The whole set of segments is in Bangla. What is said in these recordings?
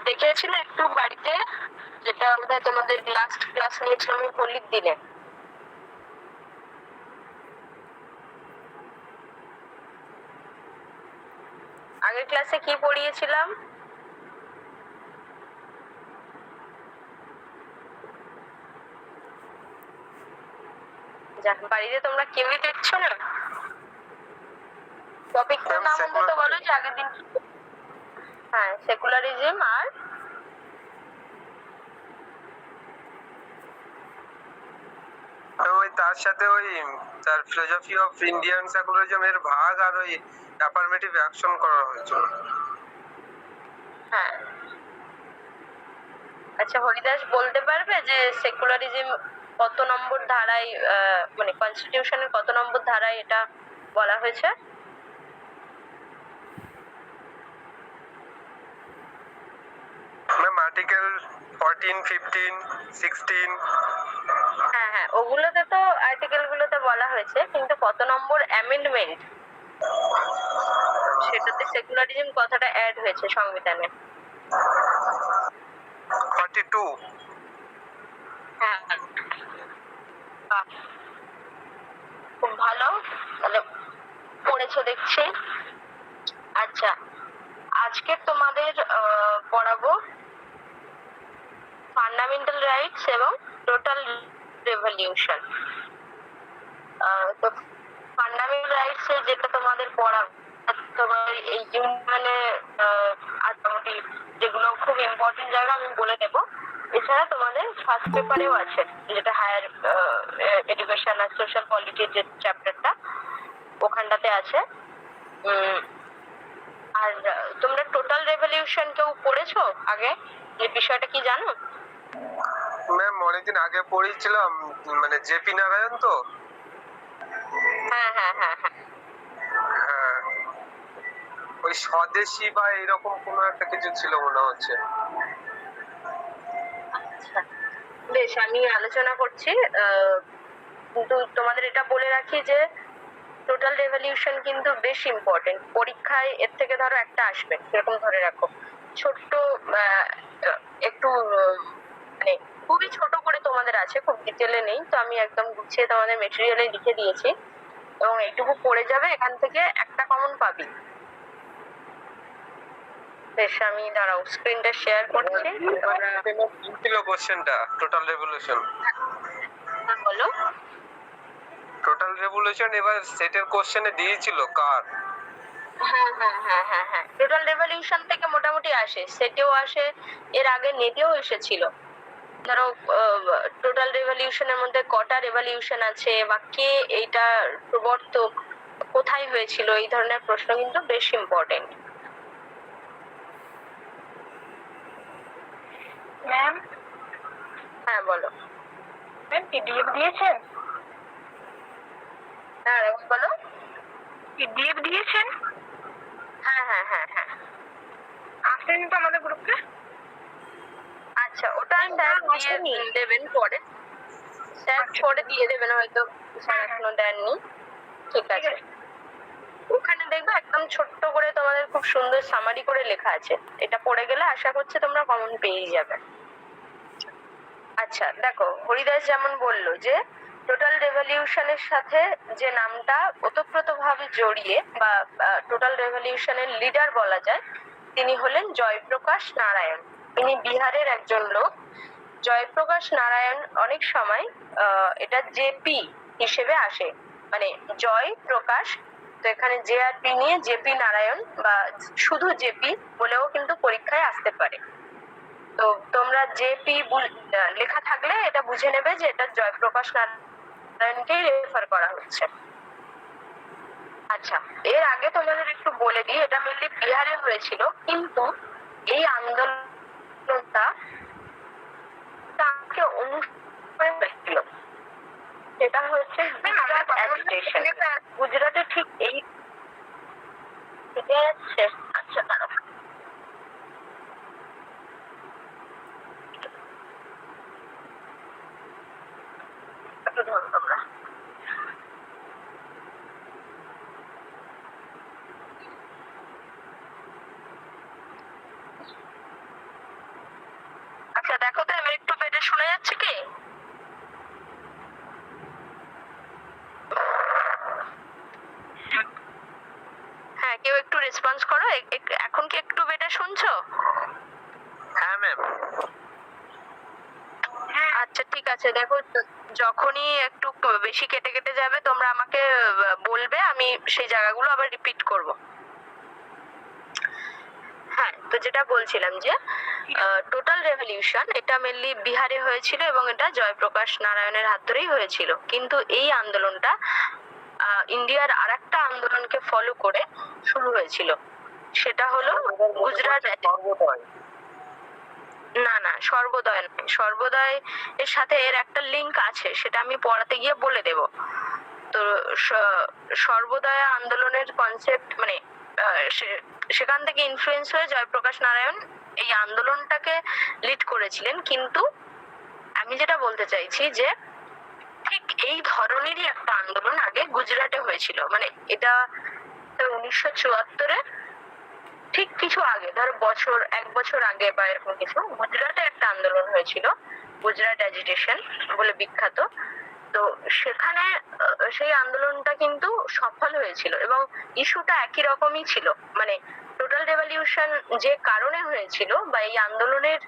দেখেছিলে একটু বাড়িতে, যেটা আমরা তোমাদের লাস্ট ক্লাস নিয়েছিলাম হোলির দিনে? আগের ক্লাসে কি পড়িয়েছিলাম? বাড়িতে তোমরা কেউই দেখছো না? টপিকটার নাম অন্তত বলো যে আগের দিন। হ্যাঁ, সেকুলারিজম আর ওই তার সাথে ওই তার ফিলোসফি অফ ইন্ডিয়ান সেকুলারিজম এর ভাগ আর ওই অ্যাফার্মেটিভ অ্যাকশন করা হয়েছিল। হ্যাঁ, আচ্ছা হরিদাস বলতে পারবে যে সেকুলারিজম কত নম্বর ধারায়, মানে কনস্টিটিউশনের কত নম্বর ধারায় এটা বলা হয়েছে? Ma'am article 14, 15, 16। হ্যাঁ হ্যাঁ, ওগুলোতে তো আর্টিকেল গুলোতে বলা হয়েছে, কিন্তু কত নম্বর অ্যামেন্ডমেন্ট সেটাতে সেকুলারিজম কথাটা অ্যাড হয়েছে সংবিধানে? 42। হ্যাঁ, খুব ভালো, তাহলে পড়েছো দেখছি। আচ্ছা, আজকে তোমাদের পড়াবো ফান্ডামেন্টাল রাইটস এবং টোটাল রেভলিউশন। তো ফান্ডামেন্টাল রাইটস এ যেটা তোমাদের পড়াবো, তোমার এই ইউনিয়নে মোটামুটি যেগুলো খুব ইম্পর্টেন্ট জায়গা আমি বলে দেবো। এছাড়া তোমাদের ফার্স্ট পেপারেও আছে, যেটা হায়ার এডুকেশন আর সোশ্যাল পলিটির যে চ্যাপ্টারটা, ওখানটাতে আছে। আর তোমরা টোটাল রেভলিউশন কেউ পড়েছো আগে? এই বিষয়টা কি জানো? ম্যাম অনেকদিন আগে পড়েছিলাম, মানে জেপি নারায়ণ তো। হ্যাঁ হ্যাঁ হ্যাঁ হ্যাঁ, হ্যাঁ, ওই স্বদেশী বা এরকম কোনো একটা কিছু ছিল মনে হচ্ছে। আচ্ছা বেশ, আমি আলোচনা করছি। কিন্তু তোমাদের এটা বলে রাখি যে টোটাল রেভলিউশন কিন্তু বেশ ইম্পর্টেন্ট, পরীক্ষায় এর থেকে ধরো একটা আসবে, সেরকম ধরে রাখো। ছোট্ট একটু মানে খুবই ছোট করে তোমাদের আছে, খুব ডিটেলে নেই, তো আমি একদম গুছিয়ে তোমাদের মেটেরিয়ালে লিখে দিয়েছি, এবং এইটুকু পড়ে যাবে, এখান থেকে একটা কমন পাবি। বেশ, আমি দাঁড়াও স্ক্রিনটা শেয়ার করছি। ছিল কোশ্চেনটা টোটাল রেভলিউশন। বলো। টোটাল রেভলিউশন এবার সেটের কোশ্চেনে দিয়েছিল কার? হ্যাঁ হ্যাঁ হ্যাঁ হ্যাঁ হ্যাঁ, টোটাল রেভলিউশন থেকে মোটামুটি আসে, সেটেও আসে, এর আগে নেটেও এসেছিল। ধরো টোটাল রেভলিউশনের মধ্যে কটা রেভলিউশন আছে, বা কে এইটা প্রবর্তক, কোথায় হয়েছিল, এই ধরনের প্রশ্ন কিন্তু বেশ ইম্পর্টেন্ট। ম্যাম। হ্যাঁ বলো। ম্যাম পিডিএফ দিয়েছেন? হ্যাঁ বলো। পিডিএফ দিয়েছেন? হ্যাঁ হ্যাঁ হ্যাঁ হ্যাঁ, আসেনি তো আমাদের গ্রুপে। আচ্ছা, ওটা স্যার দিয়ে দেবেন পরে, স্যার পরে দিয়ে দেবেন, হয়তো স্যার এখনো দেননি। ঠিক আছে, ওখানে দেখবে একদম ছোট্ট করে তোমাদের খুব সুন্দর সামারি করে লেখা আছে, এটা পড়ে গেলে আশা করছি তোমরা কমন পেয়ে যাবে। আচ্ছা দেখো, হরিদাস যেমন বললো যে টোটাল রেভলিউশনের সাথে যে নামটা ওতপ্রোতভাবে জড়িয়ে, বা টোটাল রেভলিউশনের লিডার বলা যায়, তিনি হলেন জয়প্রকাশ নারায়ণ। ইনি বিহারের একজন লোক। জয়প্রকাশ নারায়ণ অনেক সময় এটা জেপি হিসেবে আসে, মানে জয় প্রকাশ, তো এখানে জে আর পি নিয়ে জেপি নারায়ণ বা শুধু জেপি বলেও কিন্তু পরীক্ষায় আসতে পারে। তো তোমরা জেপি লেখা থাকলে এটা বুঝে নেবে যে এটা জয়প্রকাশ নারায়ণকেই রেফার করা হচ্ছে। আচ্ছা, এর আগে তোমাদের একটু বলে দিই, এটা মেনলি বিহারে হয়েছিল, কিন্তু এই আন্দোলনটা তাকে অনুসরণ হয়েছিল, সেটা হচ্ছে গুজরাট অ্যাজিটেশন। গুজরাটে ঠিক এই থেকে যাচ্ছে। আচ্ছা দাঁড়াও, একটু ধরো তোমরা। হ্যাঁ ম্যাম। আচ্ছা ঠিক আছে, দেখো যখনই একটু বেশি কেটে কেটে যাবে তোমরা আমাকে বলবে, আমি সেই জায়গাগুলো আবার রিপিট করব। হ্যাঁ, তো যেটা বলছিলাম যে টোটাল রেভলিউশন এটা মেনলি বিহারে হয়েছিল এবং এটা জয়প্রকাশ নারায়ণের হাত ধরেই হয়েছিল। কিন্তু এই আন্দোলনটা ইন্ডিয়ার আরেকটা আন্দোলনকে ফলো করে শুরু হয়েছিল, সেটা হলো গুজরাট। না না, সর্বোদয় নয়, সর্বোদয় এর সাথে এর একটা লিংক আছে, সেটা আমি পড়াতে গিয়ে বলে দেব। তো সর্বোদয় আন্দোলনের কনসেপ্ট মানে সেখান থেকে ইনফ্লুয়েন্স হয়ে জয়প্রকাশ নারায়ণ এই আন্দোলনটাকে লিড করেছিলেন। কিন্তু আমি যেটা বলতে চাইছি যে ঠিক এই ধরনেরই একটা আন্দোলন আগে গুজরাটে হয়েছিল, মানে এটা 1974-এ ঠিক কিছু আগে, ধরো এক বছর আগে বা এরকম কিছু, গুজরাটে একটা আন্দোলন হয়েছিল, গুজরাট অ্যাজিটেশন বলে বিখ্যাত। তো সেখানে সেই আন্দোলনটা কিন্তু সফল হয়েছিল এবং ইস্যুটা একই রকমই ছিল। মানে টোটাল রেভলিউশন যে কারণে হয়েছিল বা এই আন্দোলনের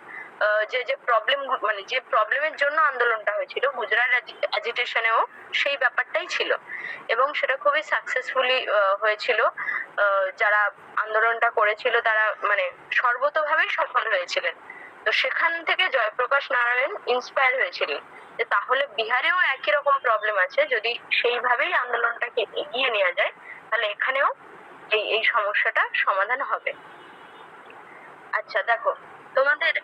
যে প্রবলেম, মানে যে প্রবলেমের জন্য আন্দোলনটা হয়েছিল, গুজরাট অ্যাজিটেশনেও সেই ব্যাপারটাই ছিল এবং সেটা খুবই সাকসেসফুলি হয়েছিল। যারা আন্দোলনটা করেছিল তারা মানে সর্বতোভাবেই সফল হয়েছিলেন। তো সেখান থেকে জয়প্রকাশ নারায়ণ ইন্সপায়ার হয়েছিলেন যে তাহলে বিহারেও একই রকম প্রবলেম আছে, যদি সেইভাবেই আন্দোলনটাকে এগিয়ে নেওয়া যায় তাহলে এখানেও এই সমস্যাটা সমাধান হবে। আচ্ছা দেখো, তোমাদের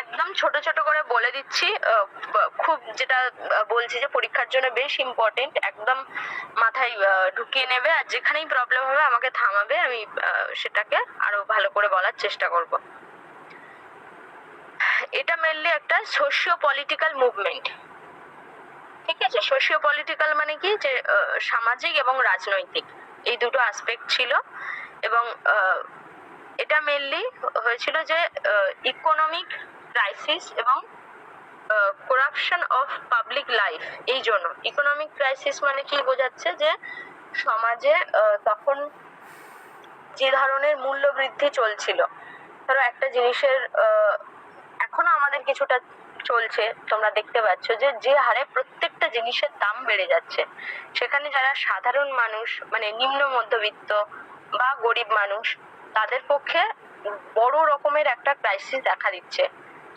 একদম ছোট ছোট করে বলে দিচ্ছি, খুব যেটা বলছি যে পরীক্ষার জন্য বেশ ইম্পর্টেন্ট, একদম মাথায় ঢুকিয়ে নেবে, আর যেখানেই প্রবলেম হবে আমাকে থামাবে, আমি সেটাকে আরো ভালো করে বলার চেষ্টা করব। এটা মেনলি একটা সোশিও পলিটিক্যাল মুভমেন্ট, ঠিক আছে? সোশিও পলিটিক্যাল মানে কি, যে সামাজিক এবং রাজনৈতিক এই দুটো আসপেক্ট ছিল। এবং এটা মেনলি হয়েছিল যে ইকোনমিক ক্রাইসিস এবং করাপশন অফ পাবলিক লাইফ। এই জন্য ইকোনমিক ক্রাইসিস মানে কি বোঝাচ্ছে, যে সমাজে তখন যে ধরনের মূল্য বৃদ্ধি চলছিল, ধরো একটা জিনিসের এখনো আমাদের কিছুটা চলছে, তোমরা দেখতে পাচ্ছ যে হারে প্রত্যেকটা জিনিসের দাম বেড়ে যাচ্ছে, সেখানে যারা সাধারণ মানুষ মানে নিম্ন মধ্যবিত্ত বা গরিব মানুষ, তাদের পক্ষে বড় রকমের একটা ক্রাইসিস দেখা দিচ্ছে।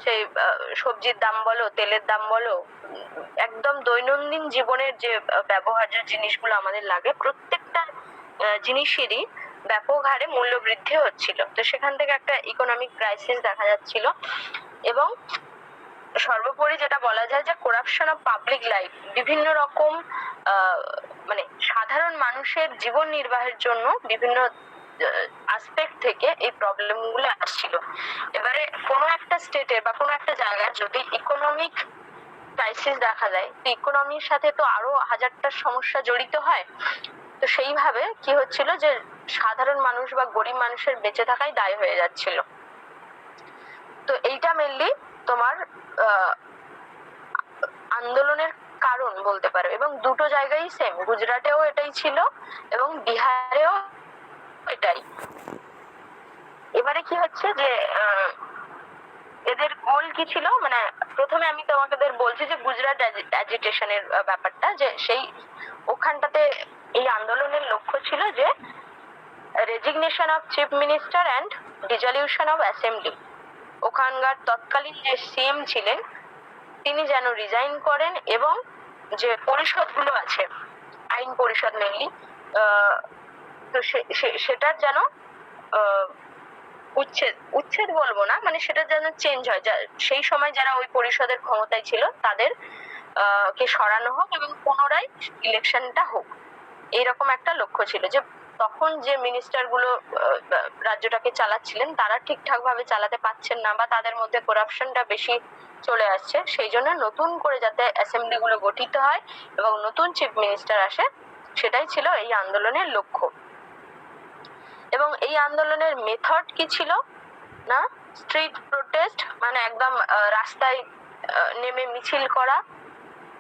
সেই সবজির দাম বলো, তেলের দাম বলো, একদম দৈনন্দিন জীবনের যে ব্যবহার্য জিনিসগুলো আমাদের লাগে, প্রত্যেকটা জিনিসেরই ব্যাপক হারে মূল্য বৃদ্ধি হচ্ছিল। তো সেখান থেকে একটা ইকোনমিক ক্রাইসিস দেখা যাচ্ছিল। এবং সর্বোপরি যেটা বলা যায় যে করাপশন অফ পাবলিক লাইফ, বিভিন্ন রকম মানে সাধারণ মানুষের জীবন নির্বাহের জন্য বিভিন্ন আসপেক্ট থেকে এই প্রবলেম গুলো আসছিল। এবারে কোনো একটা স্টেটে বা কোনো একটা জায়গায় যদি ইকোনমিক ক্রাইসিস দেখা যায়, তো ইকোনমির সাথে তো আরো হাজারটা সমস্যা জড়িত হয়। তো সেইভাবে কি হচ্ছিল, যে সাধারণ মানুষ বা গরিব মানুষের বেঁচে থাকাই দায় হয়ে যাচ্ছিল। তো এইটা মেনলি তোমার আন্দোলনের কারণ বলতে পারো, এবং দুটো জায়গায় সেম, গুজরাটেও এটাই ছিল এবং বিহারেও এটাই। এবারে কি হচ্ছে যে এদের গোল কি ছিল, মানে প্রথমে আমি তোমাদের বলছি যে গুজরাট অ্যাজিটেশনের ব্যাপারটা, যে সেই ওখানটাতে এই আন্দোলনের লক্ষ্য ছিল যে resignation of chief minister and dissolution of assembly. ওখানকার তৎকালীন যে সিএম ছিলেন তিনি যেন রিজাইন করেন এবং যে পরিষদগুলো আছে, আইন পরিষদ মেনলি, তো সেটার যেন উচ্ছেদ বলবো না, মানে সেটা যেন চেঞ্জ হয়, সেই সময় যারা ওই পরিষদের ক্ষমতায় ছিল তাদের কে সরানো হোক এবং পুনরায় ইলেকশনটা হোক, এইরকম একটা লক্ষ্য ছিল। যে তখন যে মিনিস্টার গুলো রাজ্যটাকে চালাচ্ছিলেন তারা ঠিকঠাক ভাবে চালাতে পারছেন না বা তাদের মধ্যে করাপশনটা বেশি চলে আসছে, সেই জন্য নতুন করে যাতে অ্যাসেম্বলি গুলো গঠিত হয় এবং নতুন চিফ মিনিস্টার আসে, সেটাই ছিল এই আন্দোলনের লক্ষ্য। এবং এই আন্দোলনের মেথড কি ছিল না, স্ট্রিট প্রোটেস্ট, মানে একদম রাস্তায় নেমে মিছিল করা,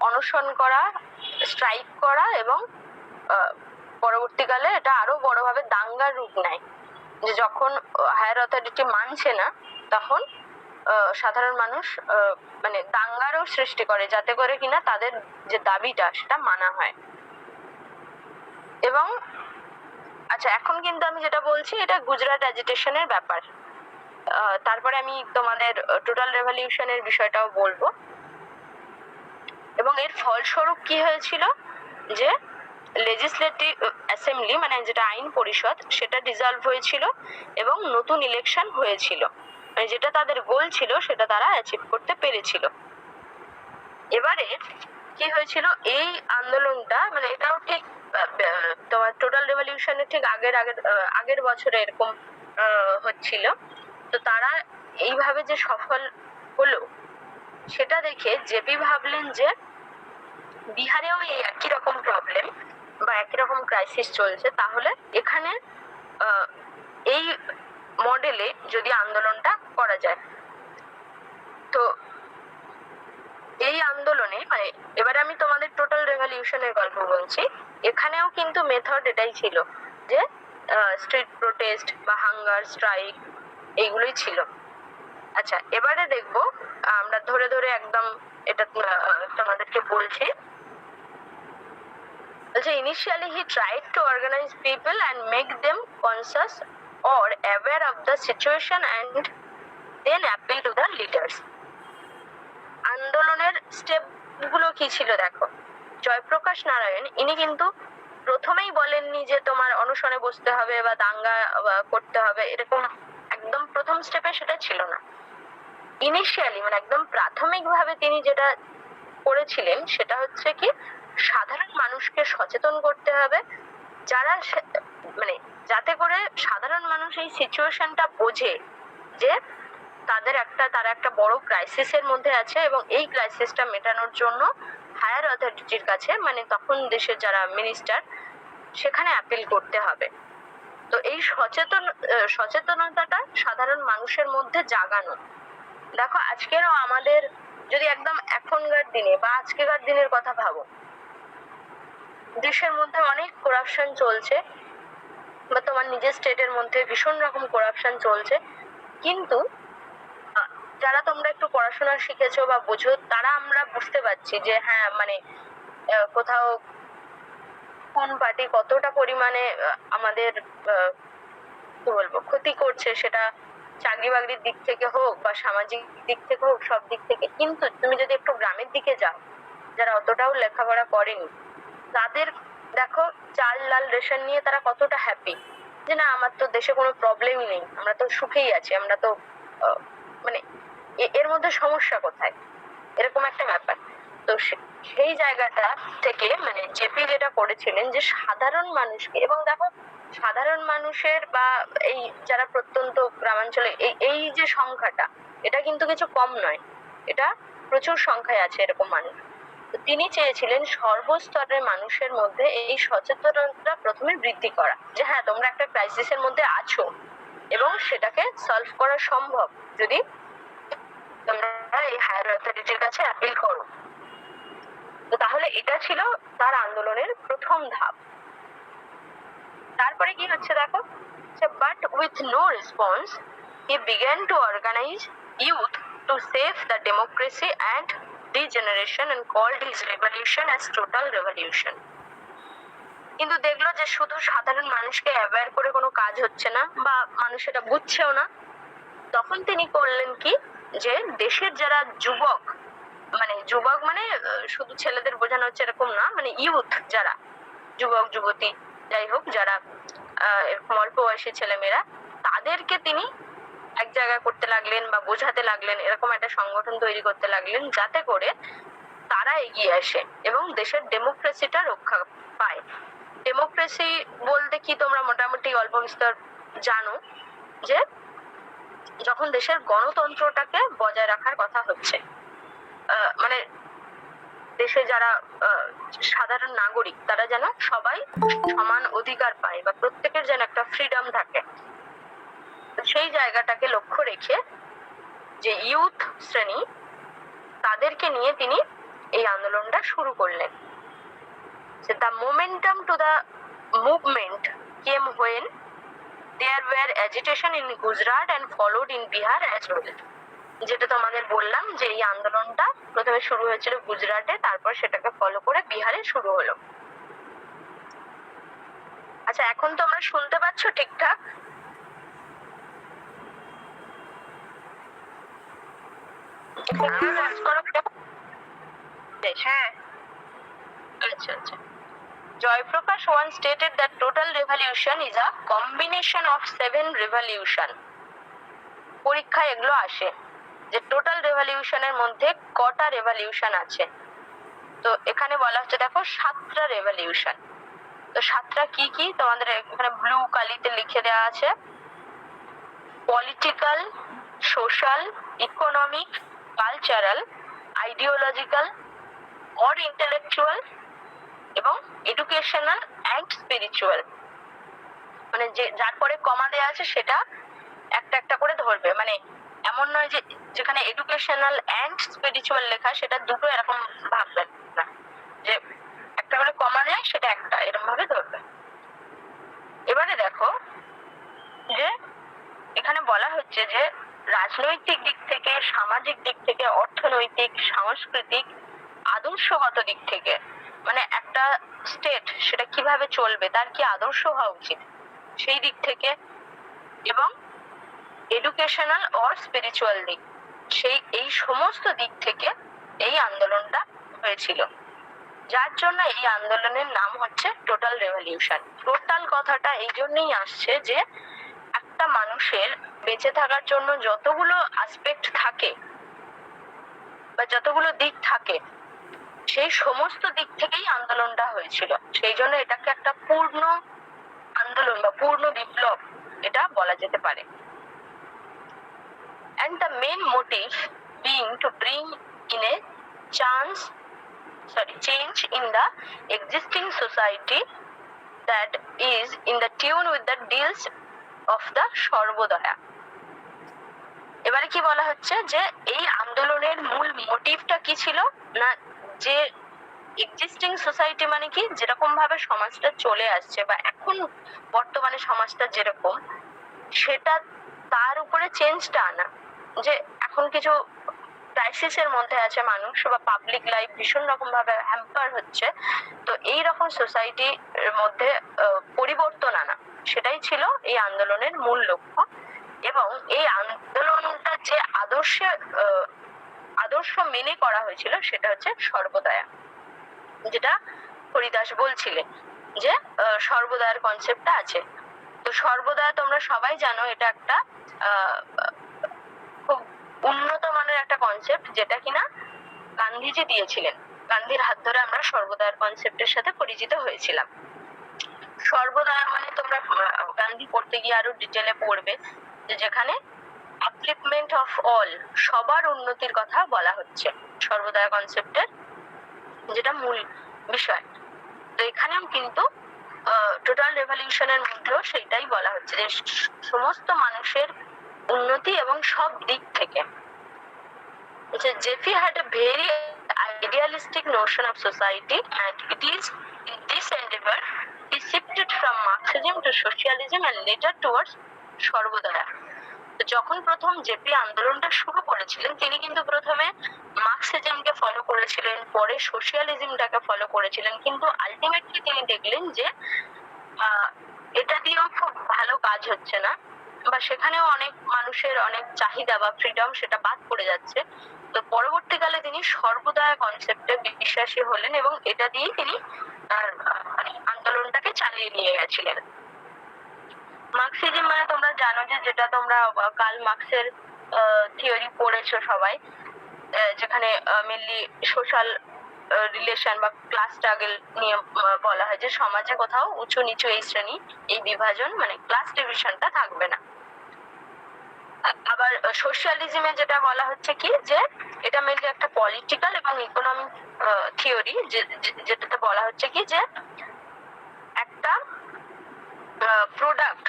অনশন করা, স্ট্রাইক করা, এবং পরবর্তীকালে এটা আরো বড়ভাবে দাঙ্গার রূপ নেয়। যে যখন হায়ার অথরিটি মানছে না তখন সাধারণ মানুষ মানে দাঙ্গারও সৃষ্টি করে যাতে করে কিনা তাদের যে দাবিটা সেটা মানা হয়। এবং আচ্ছা, এখন কিন্তু আমি যেটা বলছি এটা গুজরাট অ্যাজিটেশনের ব্যাপার। তারপরে আমি তোমাদের টোটাল রেভলিউশনের বিষয়টাও বলবো। এবং এর ফলস্বরূপ কি হয়েছিল যে লেজিসলেটিভ অ্যাসেম্বলি মানে যেটা আইন পরিষদ সেটা ডিসলভ হয়েছিল এবং নতুন ইলেকশন হয়েছিল, মানে যেটা তাদের গোল ছিল সেটা তারা অ্যাচিভ করতে পেরেছিল। এবারে কি হয়েছিল, এই আন্দোলনটা মানে এটাও ঠিক তোমার টোটাল রেভলিউশনের ঠিক আগের বছরে এরকম হচ্ছিল। তো তারা এইভাবে যে সফল হলো সেটা দেখে জেপি ভাবলেন যে বিহারেও এই একই রকম প্রবলেম বা একই রকম ক্রাইসিস চলছে, তাহলে এখানে এই মডেলে যদি আন্দোলনটা করা যায়। তো এই আন্দোলনে মানে এবারে আমি তোমাদের টোটাল রেভলিউশনের গল্প বলছি। এখানেও কিন্তু মেথড এটাই ছিল যে স্ট্রিট প্রোটেস্ট বা হাঙ্গার স্ট্রাইক এইগুলোই ছিল। আচ্ছা, এবারে দেখবো আমরা ধরে ধরে একদম এটা তোমাদেরকে বলছি। Initially he tried to organize people and make them conscious or aware of the situation and then appeal to the leaders. আন্দোলনের স্টেপ গুলো কি ছিল দেখো। জয়প্রকাশ নারায়ণ ইনি কিন্তু প্রথমেই বলেননি যে তোমার অনশনে বসতে হবে বা দাঙ্গা করতে হবে, এরকম একদম প্রথম স্টেপে সেটা ছিল না। ইনিশিয়ালি মানে একদম প্রাথমিকভাবে তিনি যেটা করেছিলেন সেটা হচ্ছে কি সাধারণ মানুষকে সচেতন করতে হবে, যারা মানে যাতে করে সাধারণ মানুষ এই সিচুয়েশনটা বোঝে যে তারা একটা বড় ক্রাইসিসের মধ্যে আছে এবং এই ক্রাইসিসটা মেটানোর জন্য হায়ার অথরিটির কাছে মানে তখন দেশের যারা মিনিস্টার সেখানে অ্যাপিল করতে হবে। তো এই সচেতনতাটা সাধারণ মানুষের মধ্যে জাগানো। দেখো আজকেরও আমাদের যদি একদম এখনকার দিনে বা আজকেকার দিনের কথা ভাবো, দেশের মধ্যে অনেক করাপশন চলছে বা তোমার নিজের স্টেটের মধ্যে ভীষণ রকম করাপশন চলছে, কিন্তু যারা তোমরা একটু পড়াশোনা শিখেছো বা বোঝো তারা আমরা বুঝতে পারছি যে হ্যাঁ মানে কোথাও কোন পার্টি কতটা পরিমাণে আমাদের কি বলবো ক্ষতি করছে, সেটা চাকরি বাকরির দিক থেকে হোক বা সামাজিক দিক থেকে হোক, সব দিক থেকে। কিন্তু তুমি যদি একটু গ্রামের দিকে যাও, যারা অতটাও লেখাপড়া করেনি, তাদের দেখো চাল লাল রেশন নিয়ে তারা কতটা হ্যাপি যে না আমার তো দেশে কোনো প্রবলেমই নেই, আমরা তো সুখেই আছি, আমরা তো মানে এর মধ্যে সমস্যা কোথায়, এরকম একটা ব্যাপার। তো সেই জায়গাটা থেকে মানে জেপি যেটা করেছিলেন যে সাধারণ মানুষকে, এবং দেখো সাধারণ মানুষের বা এই যারা প্রত্যন্ত গ্রামাঞ্চলে এই যে সংখ্যাটা এটা কিন্তু কিছু কম নয়, এটা প্রচুর সংখ্যায় আছে এরকম মানুষ। তো তিনি চেয়েছিলেন সর্বস্তরের মানুষের মধ্যে এই সচেতনতা প্রথমে বৃদ্ধি করা যে হ্যাঁ তোমরা একটা ক্রাইসিসের মধ্যে আছো এবং সেটাকে সলভ করা সম্ভব যদি তোমরা এই হায়ার অথরিটির কাছে অ্যাপিল করো। তো তাহলে এটা ছিল তার আন্দোলনের প্রথম ধাপ। তারপরে কি হচ্ছে দেখো, but with no response he began to organise youth to save the democracy and degeneration and called his revolution as total revolution. কিন্তু দেখলো যে শুধু সাধারণ মানুষকে অ্যাওয়্যার করে কোনো কাজ হচ্ছে না বা মানুষ এটা বুঝছেও না, তখন তিনি করলেন কি যে দেশের যারা যুবক মানে শুধু ছেলেদের বোঝানো হচ্ছে এরকম না, মানে ইউথ যারা যুবক যুবতী যাই হোক যারা এরকম অল্প বয়সী ছেলেমেয়েরা, তাদেরকে তিনি এক জায়গায় করতে লাগলেন বা বোঝাতে লাগলেন, এরকম একটা সংগঠন তৈরি করতে লাগলেন যাতে করে তারা এগিয়ে আসে এবং দেশের ডেমোক্রেসিটা রক্ষা পায়। ডেমোক্রেসি বলতে কি তোমরা মোটামুটি অল্প বিস্তর জানো যে যখন দেশের গণতন্ত্রটাকে বজায় রাখার কথা হচ্ছে, মানে দেশে যারা সাধারণ নাগরিক তারা যেন সবাই সমান অধিকার পায় বা প্রত্যেকের যেন একটা ফ্রিডম থাকে, সেই জায়গাটাকে লক্ষ্য রেখে যে ইউথ শ্রেণী তাদেরকে নিয়ে তিনি এই আন্দোলনটা শুরু করলেন। The momentum to the movement came when there were agitation in Gujarat and followed in Bihar as well. যেটা তোমাদের বললাম যে এই আন্দোলনটা প্রথমে শুরু হয়েছিল গুজরাটে, তারপর সেটাকে ফলো করে বিহারে শুরু হলো। আচ্ছা, এখন তোমরা শুনতে পাচ্ছ ঠিকঠাক? হ্যাঁ। আচ্ছা আচ্ছা। Jayaprakash once stated that total revolution is a combination of 7 revolution. পরীক্ষায় এগুলো আসে যে টোটাল রেভলিউশনের মধ্যে কটা রেভলিউশন আছে। তো এখানে বলা হচ্ছে দেখো 7টা রেভলিউশন। তো 7টা কি কি তোমাদের এখানে ব্লু কালিতে লিখে দেওয়া আছে। Political, social, economic, cultural, ideological or intellectual এবং এডুকেশনাল অ্যান্ড স্পিরিচুয়াল। মানে যে যার পরে কমা দেওয়া আছে সেটা একটা একটা করে ধরবে। মানে এমন নয় যে যেখানে এডুকেশনাল অ্যান্ড স্পিরিচুয়াল লেখা সেটা দুটো এরকম ভাববে না, যে একটা করে কমা নেয় সেটা একটা, এরকম ভাবে ধরবে। এবারে দেখো যে এখানে বলা হচ্ছে যে রাজনৈতিক দিক থেকে, সামাজিক দিক থেকে, অর্থনৈতিক, সাংস্কৃতিক, আদর্শগত দিক থেকে, মানে একটা স্টেট সেটা কিভাবে চলবে, তার কি আদর্শ হওয়া উচিত সেই দিক থেকে, এবং এডুকেশনাল অর স্পিরিচুয়াল দিক, এই সমস্ত দিক থেকে এই আন্দোলনটা হয়েছিল, যার জন্য এই আন্দোলনের নাম হচ্ছে টোটাল রেভলিউশন। টোটাল কথাটা এই জন্যই আসছে যে একটা মানুষের বেঁচে থাকার জন্য যতগুলো আসপেক্ট থাকে বা যতগুলো দিক থাকে সেই সমস্ত দিক থেকেই আন্দোলনটা হয়েছিল, সেই জন্য এটাকে একটা পূর্ণ আন্দোলন বা পূর্ণ বিপ্লব এটা বলা যেতে পারে। And the main motive being to bring in a change in the existing society that is in the tune with the deals of the Sarvodaya. এবারে কি বলা হচ্ছে যে এই আন্দোলনের মূল মোটিভটা কি ছিল না, যে এক্সিস্টিং সোসাইটি মানে কি, যেরকম ভাবে সমাজটা চলে আসছে বা এখন বর্তমানে সমাজটা যেরকম, সেটা তার উপরে চেঞ্জটা আনা। যে এখন কিছু ক্রাইসিসের মধ্যে আছে মানুষ বা পাবলিক লাইফ ভীষণ রকম ভাবে হ্যাম্পার হচ্ছে, তো এই রকম সোসাইটির মধ্যে পরিবর্তন আনা, সেটাই ছিল এই আন্দোলনের মূল লক্ষ্য। এবং এই আন্দোলনটা যে আদর্শ মেনে করা হয়েছিল সেটা হচ্ছে সর্বদয়া, যেটা হরিদাস বলছিলেন যে সর্বদয়ার কনসেপ্টটা আছে। তো সর্বদয়া তোমরা সবাই জানো এটা একটা খুব উন্নত মানের একটা কনসেপ্ট, যেটা কিনা গান্ধীজি দিয়েছিলেন। গান্ধীর হাত ধরে আমরা সর্বদয়ার কনসেপ্টের সাথে পরিচিত হয়েছিলাম। সর্বদয়া মানে তোমরা গান্ধী পড়তে গিয়ে আরো ডিটেলে পড়বে, যেখানে আপলিফমেন্ট অফ অল, সবার উন্নতির কথা বলা হচ্ছে সর্বদয়া কনসেপ্টের, যেটা মূল বিষয়। তো এখানেও কিন্তু টোটাল রেভলিউশনের মধ্যেও সেইটাই বলা হচ্ছে যে সমস্ত মানুষের উন্নতি এবং সব দিক থেকে। Jeffy had a very idealistic notion of society, and it is in this endeavor he shifted from Marxism to socialism and later towards Sarvodaya. যখন প্রথম জেপি আন্দোলনটা শুরু করেছিলেন, তিনি কিন্তু প্রথমে মার্কসিজমকে ফলো করেছিলেন, পরে সোশিয়ালিজমটাকে ফলো করেছিলেন, কিন্তু আলটিমেটলি তিনি দেখলেন যে এটা দিয়েও খুব ভালো কাজ হচ্ছে না, বা সেখানেও অনেক মানুষের অনেক চাহিদা বা ফ্রিডম সেটা বাদ পড়ে যাচ্ছে। তো পরবর্তীকালে তিনি সর্বদয়া কনসেপ্টে বিশ্বাসী হলেন এবং এটা দিয়েই তিনি আন্দোলনটাকে চালিয়ে নিয়ে গেছিলেন। মার্কসিজম মানে তোমরা জানো যে যেটা তোমরা কার্ল মার্কসের থিওরি পড়েছো সবাই, যেখানে মেনলি সোশ্যাল রিলেশন বা ক্লাস স্ট্রাগল নিয়ে বলা হয় যে সমাজে কোথাও উঁচু নিচু এই শ্রেণী, এই বিভাজন মানে ক্লাস ডিভিশনটা থাকবে না। আবার সোশ্যালিজমে যেটা বলা হচ্ছে কি, যে এটা মেনলি একটা পলিটিক্যাল এবং ইকোনমিক থিওরি, যেটাতে বলা হচ্ছে কি যে একটা প্রোডাক্ট,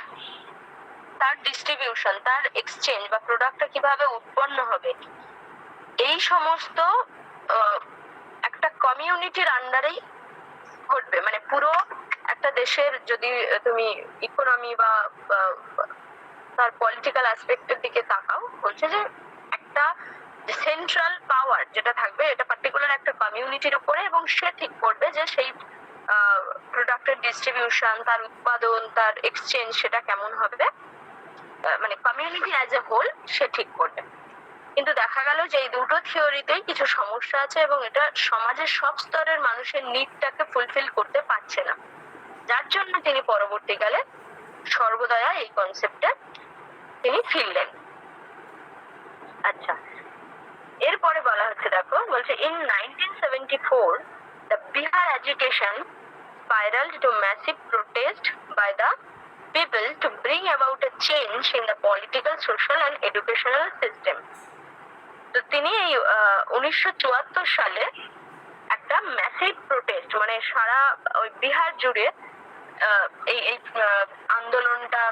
তার ডিস্ট্রিবিউশন, তার এক্সচেঞ্জ বা প্রোডাক্টটা কিভাবে উৎপন্ন হবে, এই সমস্ত একটা কমিউনিটির আন্ডারেই ঘটবে। মানে পুরো একটা দেশের যদি তুমি ইকোনমি বা তার পলিটিক্যাল অ্যাসপেক্টের দিকে তাকাও, বলছে যে একটা সেন্ট্রাল পাওয়ার যেটা থাকবে এটা পার্টিকুলার একটা কমিউনিটির উপরে, এবং সে ঠিক করবে যে সেই প্রোডাক্টের ডিস্ট্রিবিউশন, তার উৎপাদন, তার এক্সচেঞ্জ সেটা কেমন হবে, মানে কমিউনিটি অ্যাজ এ হোল সে ঠিক করবে। কিন্তু দেখা গেল যে এই দুটো থিওরিতেই কিছু সমস্যা আছে এবং এটা সমাজের সব স্তরের মানুষের নিডটাকে ফুলফিল করতে পারছে না, যার জন্য তিনি পরবর্তীকালে সর্বদয়া এই কনসেপ্টে তিনি ফিরলেন। আচ্ছা, এরপরে বলা হচ্ছে, দেখো বলছে in 1974 the Bihar agitation spiraled to massive protest by the people to bring about a change in the political, social and educational system. তো তিনি এই 1974 সালে একটা ম্যাসিভ প্রোটেস্ট, মানে সারা ওই বিহার জুড়ে এই আন্দোলনটা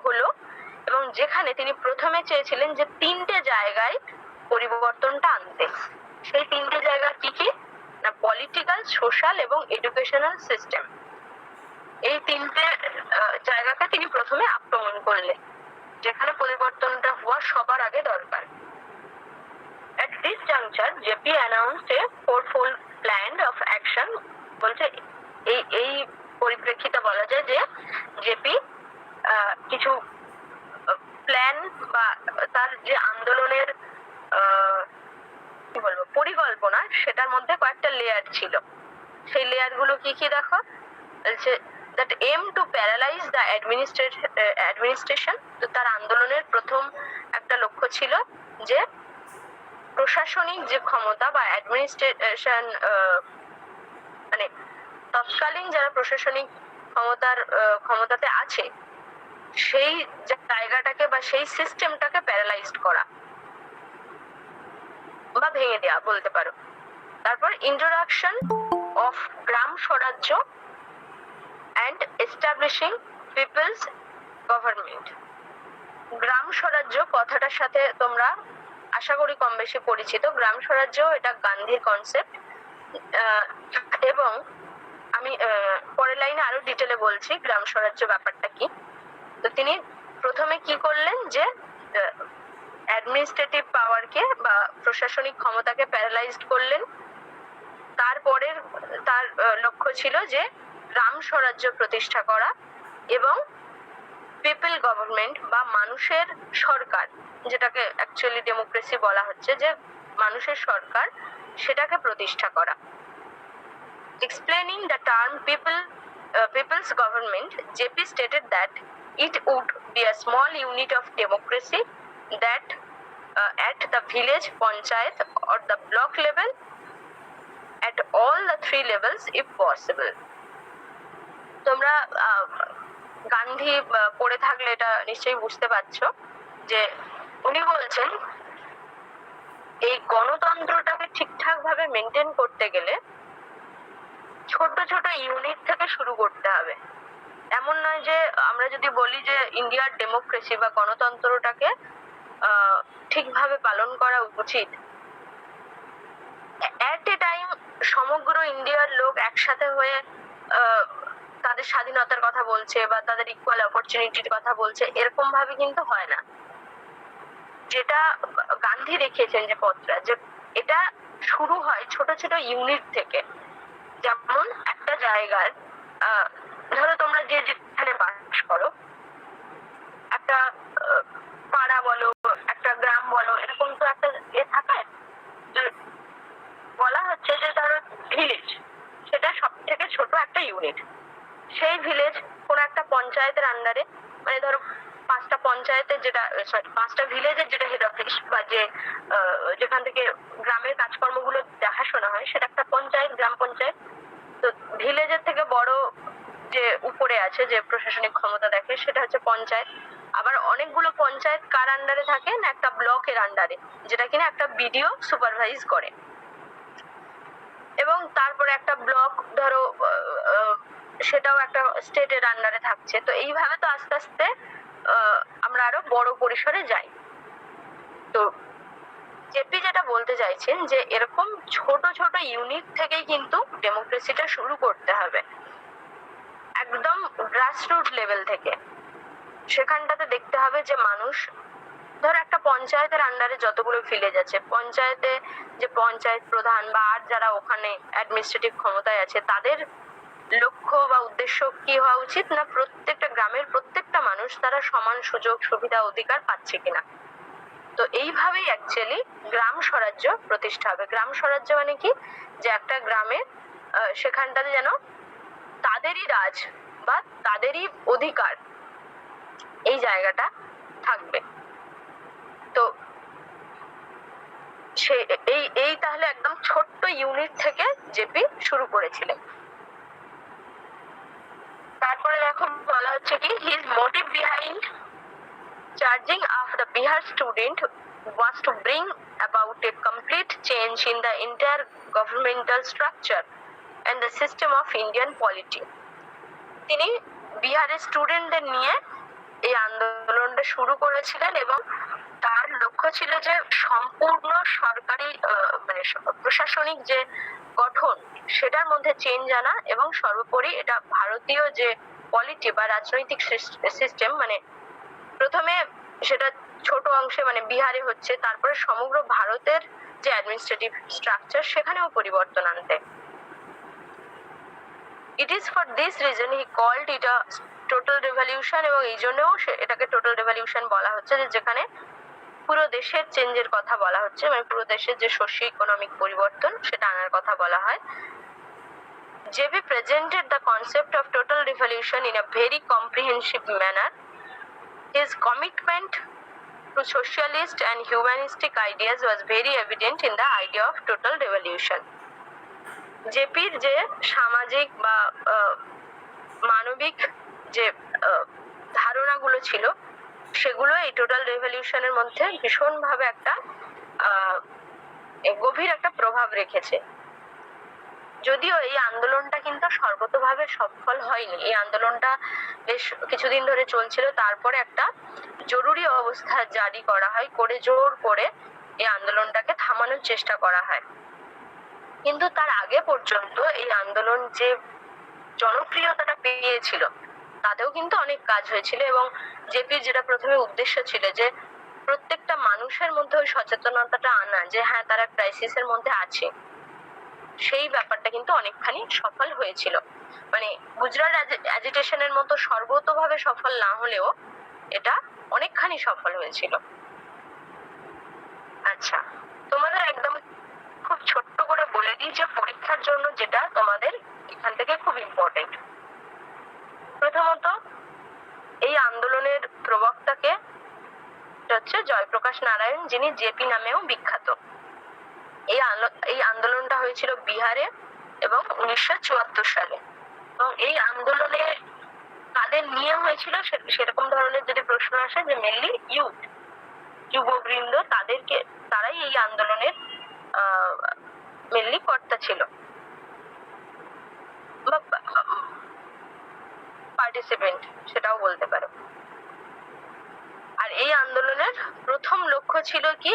হলো, এবং যেখানে তিনি প্রথমে চেয়েছিলেন যে 3টে জায়গায় পরিবর্তনটা আনতে। সেই 3টে জায়গা কি কি না, পলিটিক্যাল, সোশ্যাল এবং এডুকেশনাল সিস্টেম। এই 3টে জায়গাকে তিনি প্রথমে আক্রমণ করলেন, যেখানে পরিবর্তনটা হওয়া সবার আগে দরকার। At this juncture, JP announced a fourfold plan of action. বলছে এই পরিপ্রেক্ষিতে বলা যায় যে জেপি কিছু প্ল্যান বা তার যে আন্দোলনের কি বলবো পরিকল্পনা, সেটার মধ্যে কয়েকটা লেয়ার ছিল। সেই লেয়ার গুলো কি কি দেখো, বলছে that aim to paralyze the administration. তো তার আন্দোলনের প্রথম একটা লক্ষ্য ছিল যে প্রশাসনিক যে ক্ষমতা বা অ্যাডমিনিস্ট্রেশন, মানে তৎকালীন যারা প্রশাসনিক ক্ষমতাতে আছে সেই জায়গাটাকে বা সেই সিস্টেমটাকে প্যারালাইজড করা বা ভেঙে দেওয়া বলতে পারো। তারপর introduction of gram swarajya and establishing people's government. Gram swarajya কথাটার সাথে তোমরা আশা করি কম বেশি পরিচিত। গ্রাম স্বরাজ্য এটা গান্ধীর কনসেপ্ট, এবং আমি পরের লাইনে আরো ডিটেলে বলছি গ্রাম স্বরাজ্য ব্যাপারটা কি। তো তিনি প্রথমে কি করলেন যে অ্যাডমিনিস্ট্রেটিভ পাওয়ারকে বা প্রশাসনিক ক্ষমতাকে প্যারালাইজড করলেন। তারপরের তার লক্ষ্য ছিল যে গ্রাম স্বরাজ্য প্রতিষ্ঠা করা এবং পিপল গভর্নমেন্ট বা মানুষের সরকার, যেটাকে অ্যাকচুয়ালি ডেমোক্রেসি বলা হচ্ছে, যে মানুষের সরকার, সেটাকে প্রতিষ্ঠা করা। Explaining the term people's government, JP stated that it would be a small unit of democracy that at the village, panchayat or the block level, at all the 3 levels if possible. তোমরা গান্ধী পড়ে থাকলে এটা নিশ্চয়ই বুঝতে পারছো যে উনি বলছেন এই গণতন্ত্রটাকে ঠিকঠাক ভাবে মেনটেন করতে গেলে ছোট ছোট ইউনিট থেকে শুরু করতে হবে। এমন নয় যে আমরা যদি বলি যে ইন্ডিয়ার ডেমোক্রেসি বা গণতন্ত্রটাকে ঠিকভাবে পালন করা উচিত, এট এ টাইম সমগ্র ইন্ডিয়ার লোক একসাথে হয়ে তাদের স্বাধীনতার কথা বলছে বা তাদের ইকুয়াল অপরচুনিটির কথা বলছে, এরকম ভাবে কিন্তু হয় না। যেটা গান্ধী দেখিয়েছেন যে পথটা, যে এটা শুরু হয় ছোট ছোট ইউনিট থেকে। যেমন একটা জায়গার ধরো তোমরা যে যেখানে বাস করো, একটা পাড়া বলো, একটা গ্রাম বলো, এরকম তো একটা থাকে। বলা হচ্ছে যে ধরো ভিলেজ, সেটা সব থেকে ছোট একটা ইউনিট। সেই ভিলেজ কোন একটা পঞ্চায়েতের আন্ডারে, মানে ধরো 5টা পঞ্চায়েতের যেটা 5টা ভিলেজের যেটা হেড অফিস বা যে যেখান থেকে গ্রামের কাজকর্মগুলো দেখাশোনা হয়, সেটা একটা পঞ্চায়েত, গ্রাম পঞ্চায়েত। তো ভিলেজের থেকে বড় যে উপরে আছে, যে প্রশাসনিক ক্ষমতা দেখে, সেটা হচ্ছে পঞ্চায়েত। আবার অনেকগুলো পঞ্চায়েত কার আন্ডারে থাকে না, একটা ব্লকের আন্ডারে, যেটা কিনা একটা বিডিও সুপারভাইজ করে। এবং তারপরে একটা ব্লক ধরো সেটাও একটা স্টেটের আন্ডারে থাকছে। তো এইভাবে তো আস্তে আস্তে আমরা আরো বড় পরিসরে যাই। তো জেপি যেটা বলতে চাইছেন যে এরকম ছোট ছোট ইউনিট থেকেই কিন্তু ডেমোক্রেসিটা শুরু করতে হবে। একদম গ্রাসরুট লেভেল থেকে। সেখানটাতে দেখতে হবে যে মানুষ, ধর একটা পঞ্চায়েতের আন্ডারে যতগুলো ভিলেজ আছে, পঞ্চায়েতে যে পঞ্চায়েত প্রধান বা আর যারা ওখানে অ্যাডমিনিস্ট্রেটিভ ক্ষমতায় আছে, তাদের লক্ষ্য বা উদ্দেশ্য কি হওয়া উচিত না প্রত্যেকটা গ্রামের প্রত্যেকটা মানুষ তারা সমান সুযোগ সুবিধা অধিকার পাচ্ছে কিনা। তো এইভাবেই অ্যাকচুয়ালি গ্রাম স্বরাজ্য প্রতিষ্ঠা হবে। গ্রাম স্বরাজ্য মানে কি, যে একটা গ্রামে সেখানটাতে যেন তাদেরই রাজ বা তাদেরই অধিকার এই জায়গাটা থাকবে। তো সে এই তাহলে একদম ছোট্ট ইউনিট থেকে জেপি শুরু করেছিলেন। তারপরে দেখো বলা হচ্ছে কি, his motive behind charging of the Bihar student was to bring about a complete change in the entire governmental structure and the system of Indian polity. তিনি বিহারের স্টুডেন্টদের নিয়ে এই আন্দোলনটা শুরু করেছিলেন এবং তার লক্ষ্য ছিল যে সম্পূর্ণ সরকারি মানে প্রশাসনিক যে গঠন সেটার মধ্যে চেঞ্জ আনা, এবং সর্বোপরি এটা ভারতীয় যে পলিটি বা রাজনৈতিক সিস্টেম, মানে প্রথমে সেটা ছোট অংশে মানে বিহারে হচ্ছে, তারপরে সমগ্র ভারতের যে অ্যাডমিনিস্ট্রেটিভ স্ট্রাকচার সেখানেও পরিবর্তন আনতে। It is for this reason he called it a total revolution, এবং এই জন্যও এটাকে টোটাল রেভলিউশন বলা হচ্ছে, যে যেখানে পুরো দেশের চেঞ্জের কথা বলা হচ্ছে, মানে পুরো দেশের যে সোশিও ইকোনমিক পরিবর্তন সেটা আনার কথা বলা হয়। JP presented the concept of total revolution in a very comprehensive manner. His commitment to socialist and humanistic ideas was very evident in the idea of total revolution. জেপির যে সামাজিক বা মানবিক যে ধারণাগুলো ছিল সেগুলো এই টোটাল রেভলিউশনের মধ্যে ভীষণভাবে একটা গভীর একটা প্রভাব রেখেছে। যদিও এই আন্দোলনটা কিন্তু সর্বতোভাবে সফল হয়নি, এই আন্দোলনটা বেশ কিছুদিন ধরে চলছিল, তারপরে একটা জরুরি অবস্থা জারি করা হয়, করে জোর করে এই আন্দোলনটাকে থামানোর চেষ্টা করা হয়। কিন্তু তার আগে পর্যন্ত এই আন্দোলন যে জনপ্রিয়তাটা পেয়েছিল তাতেও কিন্তু অনেক কাজ হয়েছিল, এবং জেপির যেটা প্রথমে উদ্দেশ্য ছিল যে প্রত্যেকটা মানুষের মধ্যে ওই সচেতনতাটা আনা যে হ্যাঁ তারা ক্রাইসিসের মধ্যে আছে, সেই ব্যাপারটা কিন্তু অনেকখানি সফল হয়েছিল। মানে গুজরাট অ্যাজিটেশনের মতো সর্বতোভাবে সফল না হলেও এটা অনেকখানি সফল হয়েছিল। আচ্ছা, তোমাদের একদম খুব ছোট্ট করে বলে দিই যে পরীক্ষার জন্য যেটা তোমাদের এখান থেকে খুব ইম্পর্টেন্ট। প্রথমত এই আন্দোলনের প্রবক্তাকে হচ্ছে জয়প্রকাশ নারায়ণ, যিনি জেপি নামেও বিখ্যাত। এই আন্দোলনটা হয়েছিল বিহারে এবং 1974 সালে, এবং এই আন্দোলনে কাদের নিয়ে হয়েছিল সেরকম ধরনের যদি প্রশ্ন আসে, যে মেনলি যুববৃন্দ, তারাই এই আন্দোলনের মেনলি কর্তা ছিল বা পার্টিসিপেন্ট সেটাও বলতে পারো। আর এই আন্দোলনের প্রথম লক্ষ্য ছিল কি,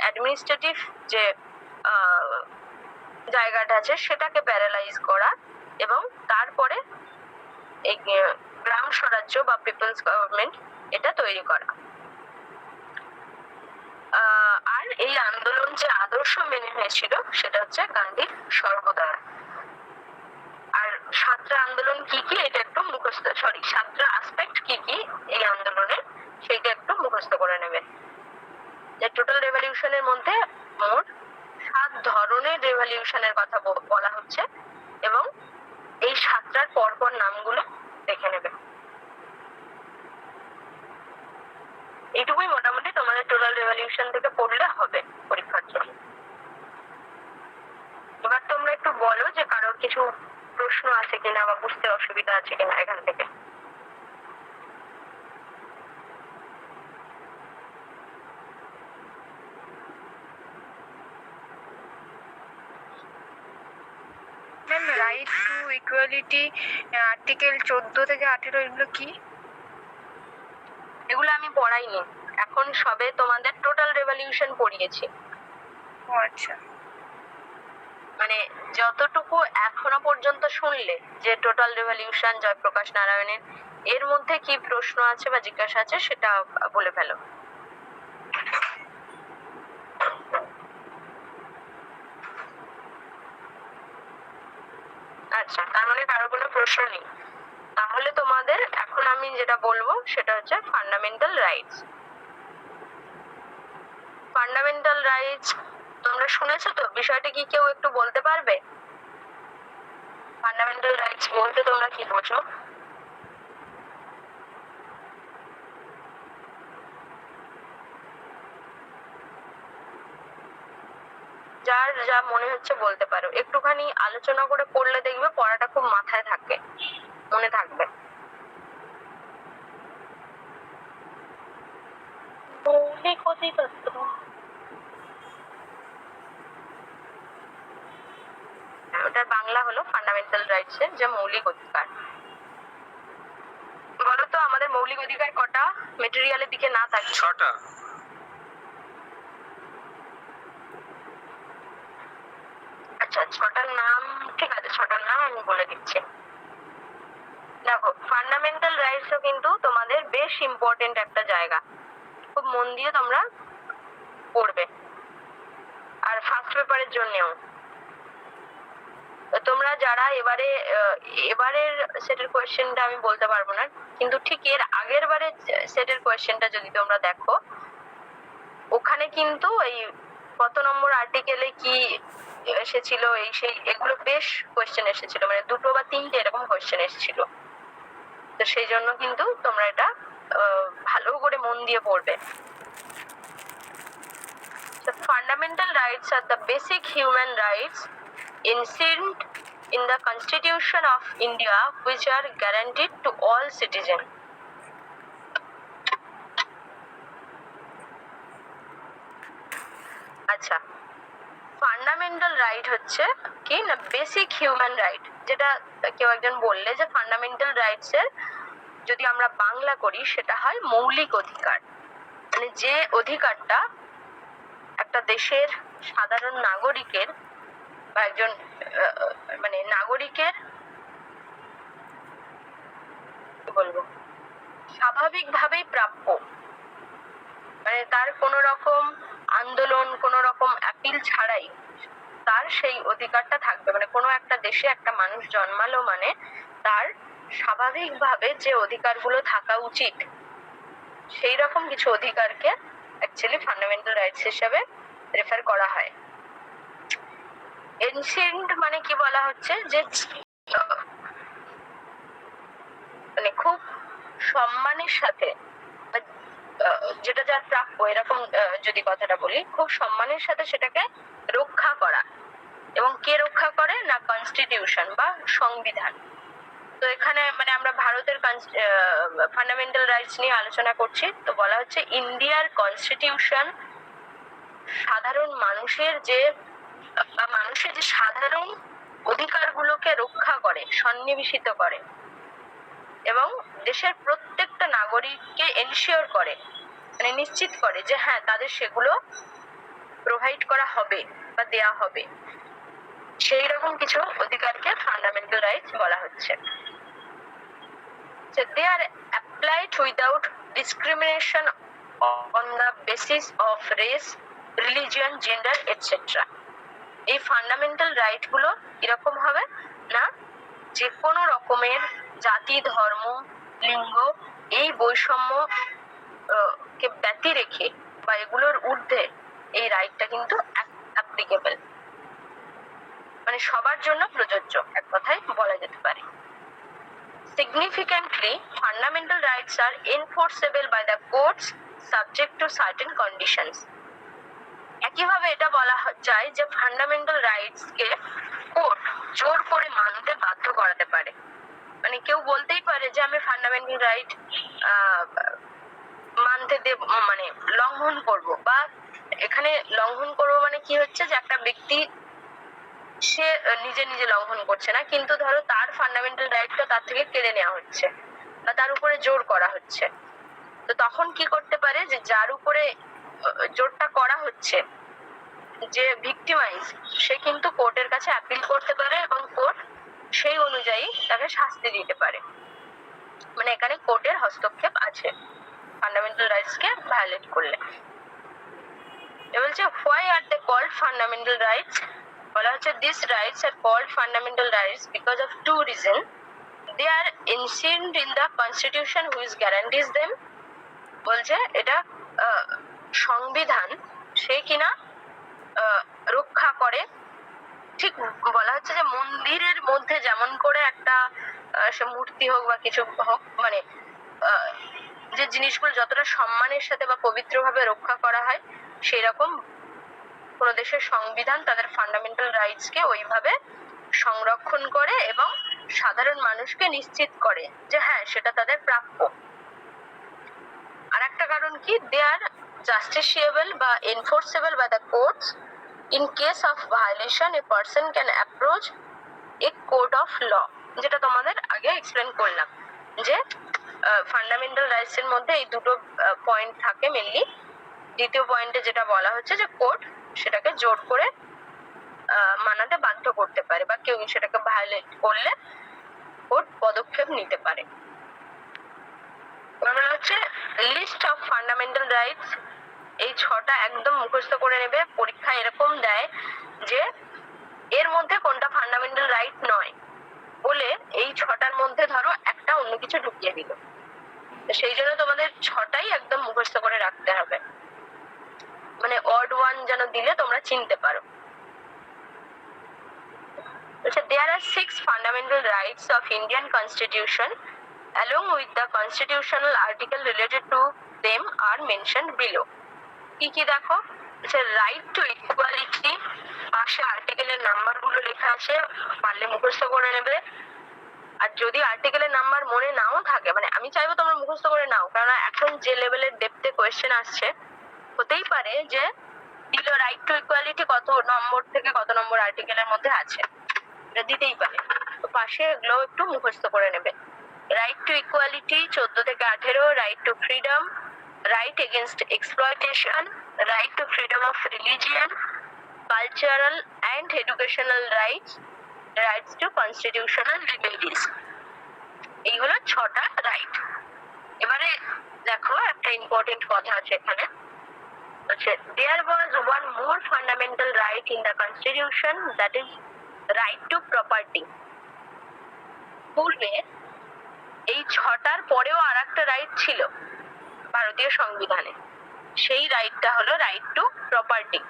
অ্যাডমিনিস্ট্রেটিভ যে জায়গাটা আছে সেটাকে প্যারালাইজ করা, এবং তারপরে এই গ্রাম স্বরাজ্য বা পিপলস গভর্নমেন্ট এটা তৈরি করা। আর এই আন্দোলন যে আদর্শ মেনে হয়েছিল সেটা হচ্ছে গান্ধীর সর্বদয়া। আর 7টা আন্দোলন কি কি এটা একটু মুখস্থ, 7টা অ্যাসপেক্ট কি কি এই আন্দোলনের সেইটা একটু মুখস্থ করে নেবেন। যে টোটাল রেভলিউশনের মধ্যে মোট 7 ধরনের রেভলিউশনের কথা বলা হচ্ছে, এবং এই 7টার পরপর নামগুলো দেখে নেবেন। এইটুকুই মোটামুটি তোমাদের টোটাল রেভলিউশন থেকে পড়লে হবে পরীক্ষার জন্য। এবার তোমরা একটু বলো যে কারোর কিছু প্রশ্ন আছে কিনা বা বুঝতে অসুবিধা আছে কিনা এখান থেকে। রাইট টু ইকুয়ালিটি আর্টিকেল 14 থেকে 18 এগুলো কি? এগুলো আমি পড়াইনি, এখন সবে তোমাদের টোটাল রেভলিউশন পড়িয়েছি। ও আচ্ছা। মানে যতটুকু এখনো পর্যন্ত শুনলে যে টোটাল রেভলিউশন জয়প্রকাশ নারায়ণের, এর মধ্যে কি প্রশ্ন আছে বা জিজ্ঞাসা আছে সেটা বলে ফেলো। আচ্ছা, তার মানে কারো কোনো প্রশ্ন নেই। তাহলে তোমাদের এখন আমি যেটা বলবো সেটা হচ্ছে ফান্ডামেন্টাল রাইটস। ফান্ডামেন্টাল রাইটস তোমরা শুনেছো তো? বিষয়টা কি কেউ একটু বলতে পারবে? ফান্ডামেন্টাল রাইটস বলতে তোমরা কি বোঝো? যার যা মনে হচ্ছে বলতে পারো, একটুখানি আলোচনা করে পড়লে দেখবে পড়াটা খুব মাথায় থাকে, মনে থাকবে। মৌলিক অধিকার তো ওটার বাংলা হলো ফান্ডামেন্টাল রাইটস এর যে মৌলিক অধিকার। বলো তো আমাদের মৌলিক অধিকার কটা মেটেরিয়ালের দিকে না থাকে? 6টা। আচ্ছা, 6টার নাম ঠিক আছে, 6টার নাম আমি বলে দিচ্ছি। দেখো, ফান্ডামেন্টাল রাইটসও কিন্তু তোমাদের বেশ ইম্পর্টেন্ট একটা জায়গা, খুব মন দিয়ে তোমরা পড়বে, আর ফার্স্ট পেপারের জন্যও। তোমরা যারা এবারের সেটের কোয়েশ্চেনটা আমি বলতে পারবো না, কিন্তু ঠিক এর আগের বারের সেটের কোয়েশ্চেনটা যদি তোমরা দেখো, ওখানে কিন্তু এই কত নম্বর আর্টিকেলে কি এসেছিল, এই সেই এগুলো বেশ কোয়েশ্চেন এসেছিল, মানে 2টো বা 3টে এরকম কোয়েশ্চেন এসেছিল। তো সেই জন্য কিন্তু তোমরা এটা ভালো করে মন দিয়ে পড়বে। The fundamental rights are the basic human rights enshrined in the Constitution of India, which are guaranteed to all citizens. আচ্ছা, ফান্ডামেন্টাল রাইট হচ্ছে কি না বেসিক হিউম্যান রাইট, যেটা কেউ একজন বললে যে ফান্ডামেন্টাল রাইটস এর যদি আমরা বাংলা করি সেটা হয় মৌলিক অধিকার। মানে যে অধিকারটা একটা দেশের সাধারণ নাগরিকের বা একজন মানে নাগরিকের কি বলবো স্বাভাবিকভাবেই প্রাপ্য, মানে তার কোনো রকম আন্দোলন, কোনো রকম অ্যাপিল ছাড়াই তার সেই অধিকারটা থাকবে। মানে কোনো একটা দেশে একটা মানুষ জন্মালো মানে তার স্বাভাবিকভাবে যে অধিকারগুলো থাকা উচিত, সেই রকম কিছু অধিকারকে অ্যাকচুয়ালি ফান্ডামেন্টাল রাইটস হিসেবে রেফার করা হয়। এনশিয়েন্ট মানে কি বলা হচ্ছে যে মানে খুব সম্মানের সাথে, যেটা যার প্রাপ্য এরকম যদি কথাটা বলি, খুব সম্মানের সাথে সেটাকে রক্ষা করা। এবং কে রক্ষা করে না? কনস্টিটিউশন বা সংবিধান। তো এখানে মানে আমরা ভারতের ফান্ডামেন্টাল রাইটস নিয়ে আলোচনা করছি, তো বলা হচ্ছে ইন্ডিয়ার কনস্টিটিউশন সাধারণ মানুষের যে মানুষের যে সাধারণ অধিকারগুলোকে রক্ষা করে, সন্নিবেশিত করে এবং দেশের প্রত্যেকটা নাগরিককে এনশিওর করে, মানে নিশ্চিত করে যে হ্যাঁ তাদের সেগুলো প্রোভাইড করা হবে বা দেয়া হবে। সেই রকম কিছু অধিকারকে ফান্ডামেন্টাল রাইটস বলা হচ্ছে। They are applied without discrimination on the basis of race, religion, gender, etc. এই ফান্ডামেন্টাল রাইট গুলো এরকম হবে না যে কোনো রকমের জাতি, ধর্ম, লিঙ্গ এই বৈষম্য কে ব্যতি রেখে বা এগুলোর ঊর্ধ্বে এই রাইটটা কিন্তু অ্যাপ্লিকেবল, মানে সবার জন্য প্রযোজ্য, এক কথায় বলা যেতে পারে। Significantly, fundamental rights are enforceable by the courts subject to certain conditions. একইভাবে এটা বলা যায় যে ফান্ডামেন্টাল রাইটস কে কোর্ট জোর করে মানতে বাধ্য করাতে পারে। মানে কেউ বলতেই পারে যে আমি ফান্ডামেন্টাল রাইট মানতে দেব, মানে লঙ্ঘন করব, বা এখানে লঙ্ঘন করব মানে কি হচ্ছে যে একটা ব্যক্তি সে নিজে নিজে লঙ্ঘন করছে না, কিন্তু ধরো তার ফান্ডামেন্টাল রাইটটা তার থেকে কেড়ে নেওয়া হচ্ছে বা তার উপরে জোর করা হচ্ছে। তো তখন কি করতে পারে যে যার উপরে জোরটা করা হচ্ছে যে ভিক্টিমাইজ সে কিন্তু কোর্টের কাছে অ্যাপিল করতে পারে এবং কোর্ট সেই অনুযায়ী তাকে শাস্তি দিতে পারে। মানে এখানে কোর্টের হস্তক্ষেপ আছে ফান্ডামেন্টাল রাইটস কে ভায়োলেট করলে। এবার বলছে why are they called fundamental rights, বলা হচ্ছে this rights are called fundamental rights because of two reason. They are enshrined in the constitution which guarantees them. বলছে এটা সংবিধান সে কিনা রক্ষা করে। ঠিক বলা হচ্ছে যে মন্দিরের মধ্যে যেমন করে একটা সে মূর্তি হোক বা কিছু হোক, মানে যে জিনিসগুলো যতটা সম্মানের সাথে বা পবিত্রভাবে রক্ষা করা হয়, সেই রকম কোন দেশের সংবিধান তাদের ফান্ডামেন্টাল রাইটস কে ওইভাবে সংরক্ষণ করে এবং সাধারণ মানুষকে নিশ্চিত করে যে হ্যাঁ সেটা তাদের প্রাপ্য। আর একটা কারণ কি, দে আর জাস্টিসিয়েবল বা enforceable by the courts. In case of violation a person can approach a court of law, যেটা তোমাদের আগে এক্সপ্লেন করলাম যে ফান্ডামেন্টাল রাইটস এর মধ্যে এই দুটো পয়েন্ট থাকে মেনলি। দ্বিতীয় পয়েন্টে যেটা বলা হচ্ছে যে কোর্ট সেটাকে জোর করে মানাতে বাধ্য করতে পারে বা কেউ সেটাকে ভায়োলেট করলে কোর্ট পদক্ষেপ নিতে পারে। বলা হচ্ছে লিস্ট অফ ফান্ডামেন্টাল রাইটস, এই 6টা একদম মুখস্থ করে নেবে। পরীক্ষা এরকম দেয় যে এর মধ্যে কোনটা ফান্ডামেন্টাল রাইট নয় বলে এই 6টার মধ্যে ধরো একটা অন্য কিছু ঢুকিয়ে দিল, সেই জন্য তোমাদের 6টাই একদম মুখস্থ করে রাখতে হবে, মানে অড ওয়ান যেন দিলে তোমরা চিনতে পারো। There are 6 fundamental rights of Indian Constitution. Along with the constitutional article related to them are mentioned below. কি কি দেখো, রাইট টু ইকুয়ালিটি, পাশে আর্টিকেলের নাম্বার গুলো লেখা আছে, পারলে মুখস্থ করে নেবে। আর যদি আর্টিকেলের নাম্বার মনে নাও থাকে, মানে আমি চাইবো তোমরা মুখস্থ করে নাও, কারণ এখন যে লেভেলের ডেপথে কোয়েশ্চেন আসছে, হতেই পারে যে দিল রাইট টু ইকুয়ালিটি কত নম্বর থেকে কত নম্বর আর্টিকেলের মধ্যে আছে, এটা দিতেই পারে। তো পাশে এগুলো একটু মুখস্থ করে নেবে। রাইট টু ইকুয়ালিটি 14 থেকে 18, right to freedom, right against exploitation, right to freedom of religion, cultural and educational rights, rights to constitutional remedies. এইগুলো 6টা রাইট। এবারে দেখো একটা ইম্পর্টেন্ট কথা আছে এখানে, there was one more fundamental right in the constitution, that is right to property. পূর্বে এই 6টার পরেও আর একটা রাইট ছিল ভারতীয় সংবিধানে, সেই রাইটটা হলো রাইট টু প্রপার্টি।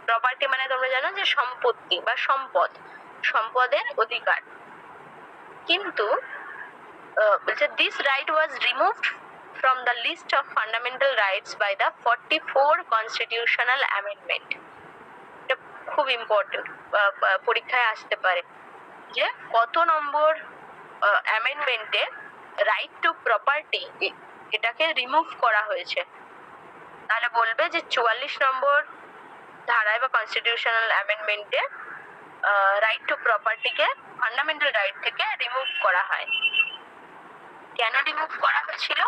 প্রপার্টি মানে তোমরা জানো যে সম্পত্তি বা সম্পদ, সম্পদের অধিকার। কিন্তু বলছে this right was removed from the list of fundamental rights by the 44 constitutional amendment. এটা খুব ইম্পর্টেন্ট, পরীক্ষায় আসতে পারে যে কত নম্বর অ্যামেন্ডমেন্টে রাইট টু প্রপার্টি এটাকে রিমুভ করা হয়েছে। তাহলে বলবে যে 44 নম্বর ধারায় বা কনস্টিটিউশনাল অ্যামেন্ডমেন্টে রাইট টু প্রপার্টিকে ফান্ডামেন্টাল রাইট থেকে রিমুভ করা হয়। কেন রিমুভ করা হয়েছিল?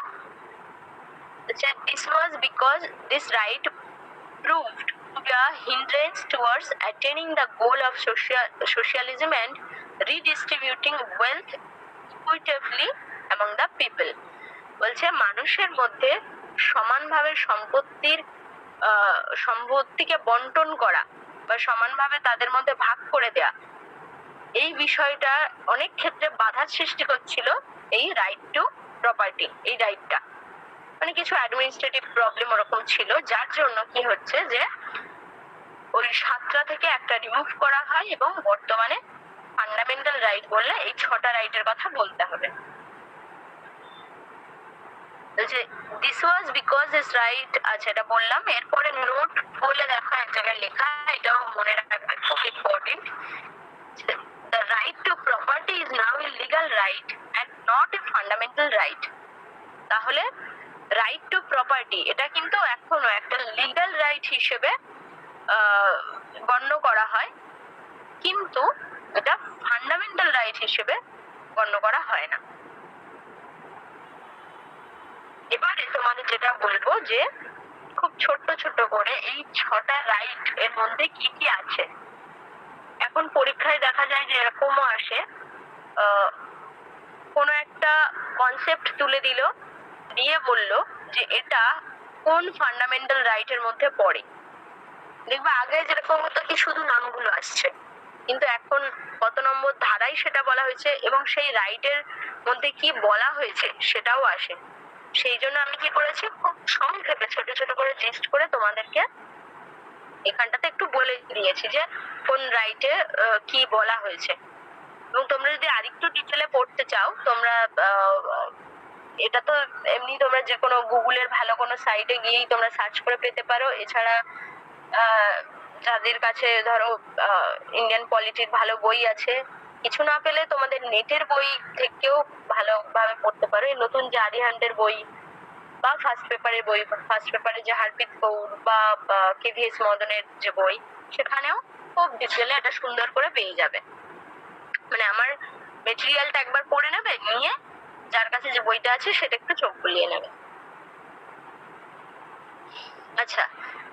This was because this right proved to be a hindrance towards attaining the goal of socialism and redistributing wealth equitably among the people. বলছে মানুষের মধ্যে সমানভাবে সম্পত্তিকে বন্টন করা বা সমানভাবে তাদের মধ্যে ভাগ করে দেয়া, এই বিষয়টা অনেক ক্ষেত্রে বাধার সৃষ্টি করছিল এই রাইট টু প্রপার্টি, এই রাইটটা। মানে কিছু অ্যাডমিনিস্ট্রেটিভ প্রবলেম ওরকম ছিল, যার জন্য কি হচ্ছে যে ওই 7টা থেকে একটা রিমুভ করা হয় এবং বর্তমানে ফান্ডামেন্টাল রাইট বললে এই 6টা রাইটের কথা বলতে হবে। This was because this right, আচ্ছা এটা বললাম। এরপরে নোট বলে দেখো এক জায়গায় লেখা, এটাও মনে রাখবে, খুব important. The right to property is now a legal right and not a fundamental right. তাহলে রাইট টু প্রপার্টি এটা কিন্তু এখনো একটা লিগ্যাল রাইট হিসেবে গণ্য করা হয়, কিন্তু এটা ফান্ডামেন্টাল রাইট হিসেবে গণ্য করা হয় না। এবারে তোমাদের যেটা বলবো যে খুব ছোট্ট ছোট্ট করে এই 6টা রাইট এর মধ্যে কি কি আছে। এখন পরীক্ষায় দেখা যায় যে এরকমও আসে, কোনো একটা কনসেপ্ট তুলে দিল, দিয়ে বলল যে এটা কোন ফান্ডামেন্টাল রাইটের মধ্যে পড়ে। দেখবে আগে যেরকম হতো কি শুধু নামগুলো আসছে, কিন্তু এখন কত নম্বর ধারায় সেটা বলা হয়েছে এবং সেই রাইটের মধ্যে কি বলা হয়েছে সেটাও আসে। সেই জন্য আমি কি করেছি, খুব সংক্ষেপে ছোট ছোট করে লিস্ট করে তোমাদেরকে এখানটাতে একটু বলে দিয়েছি যে কোন রাইটে কি বলা হয়েছে। এবং তোমরা যদি আরেকটু ডিটেলে পড়তে চাও, তোমরা এটা তো এমনি তোমরা যে কোনো গুগলের ভালো কোনো সাইটে গিয়েই তোমরা সার্চ করে পেতে পারো। এছাড়া যাদের কাছে ধরো ইন্ডিয়ান পলিটির ভালো বই আছে, কিছু না পেলে তোমাদের নেটের বই থেকেও ভালোভাবে পড়তে পারো। এই নতুন যে আরিহান্টের বই বা ফার্স্ট পেপারের বই, ফার্স্ট পেপারে যে হারপ্রীত কৌর বা কেভিএস মদনের যে বই, সেখানেও খুব ডিটেলে এটা সুন্দর করে পেয়ে যাবে। মানে আমার মেটেরিয়ালটা একবার পড়ে নেবে, নিয়ে যার কাছে যে বইটা আছে সেটা একটু চোখ বুলিয়ে নেবে। আচ্ছা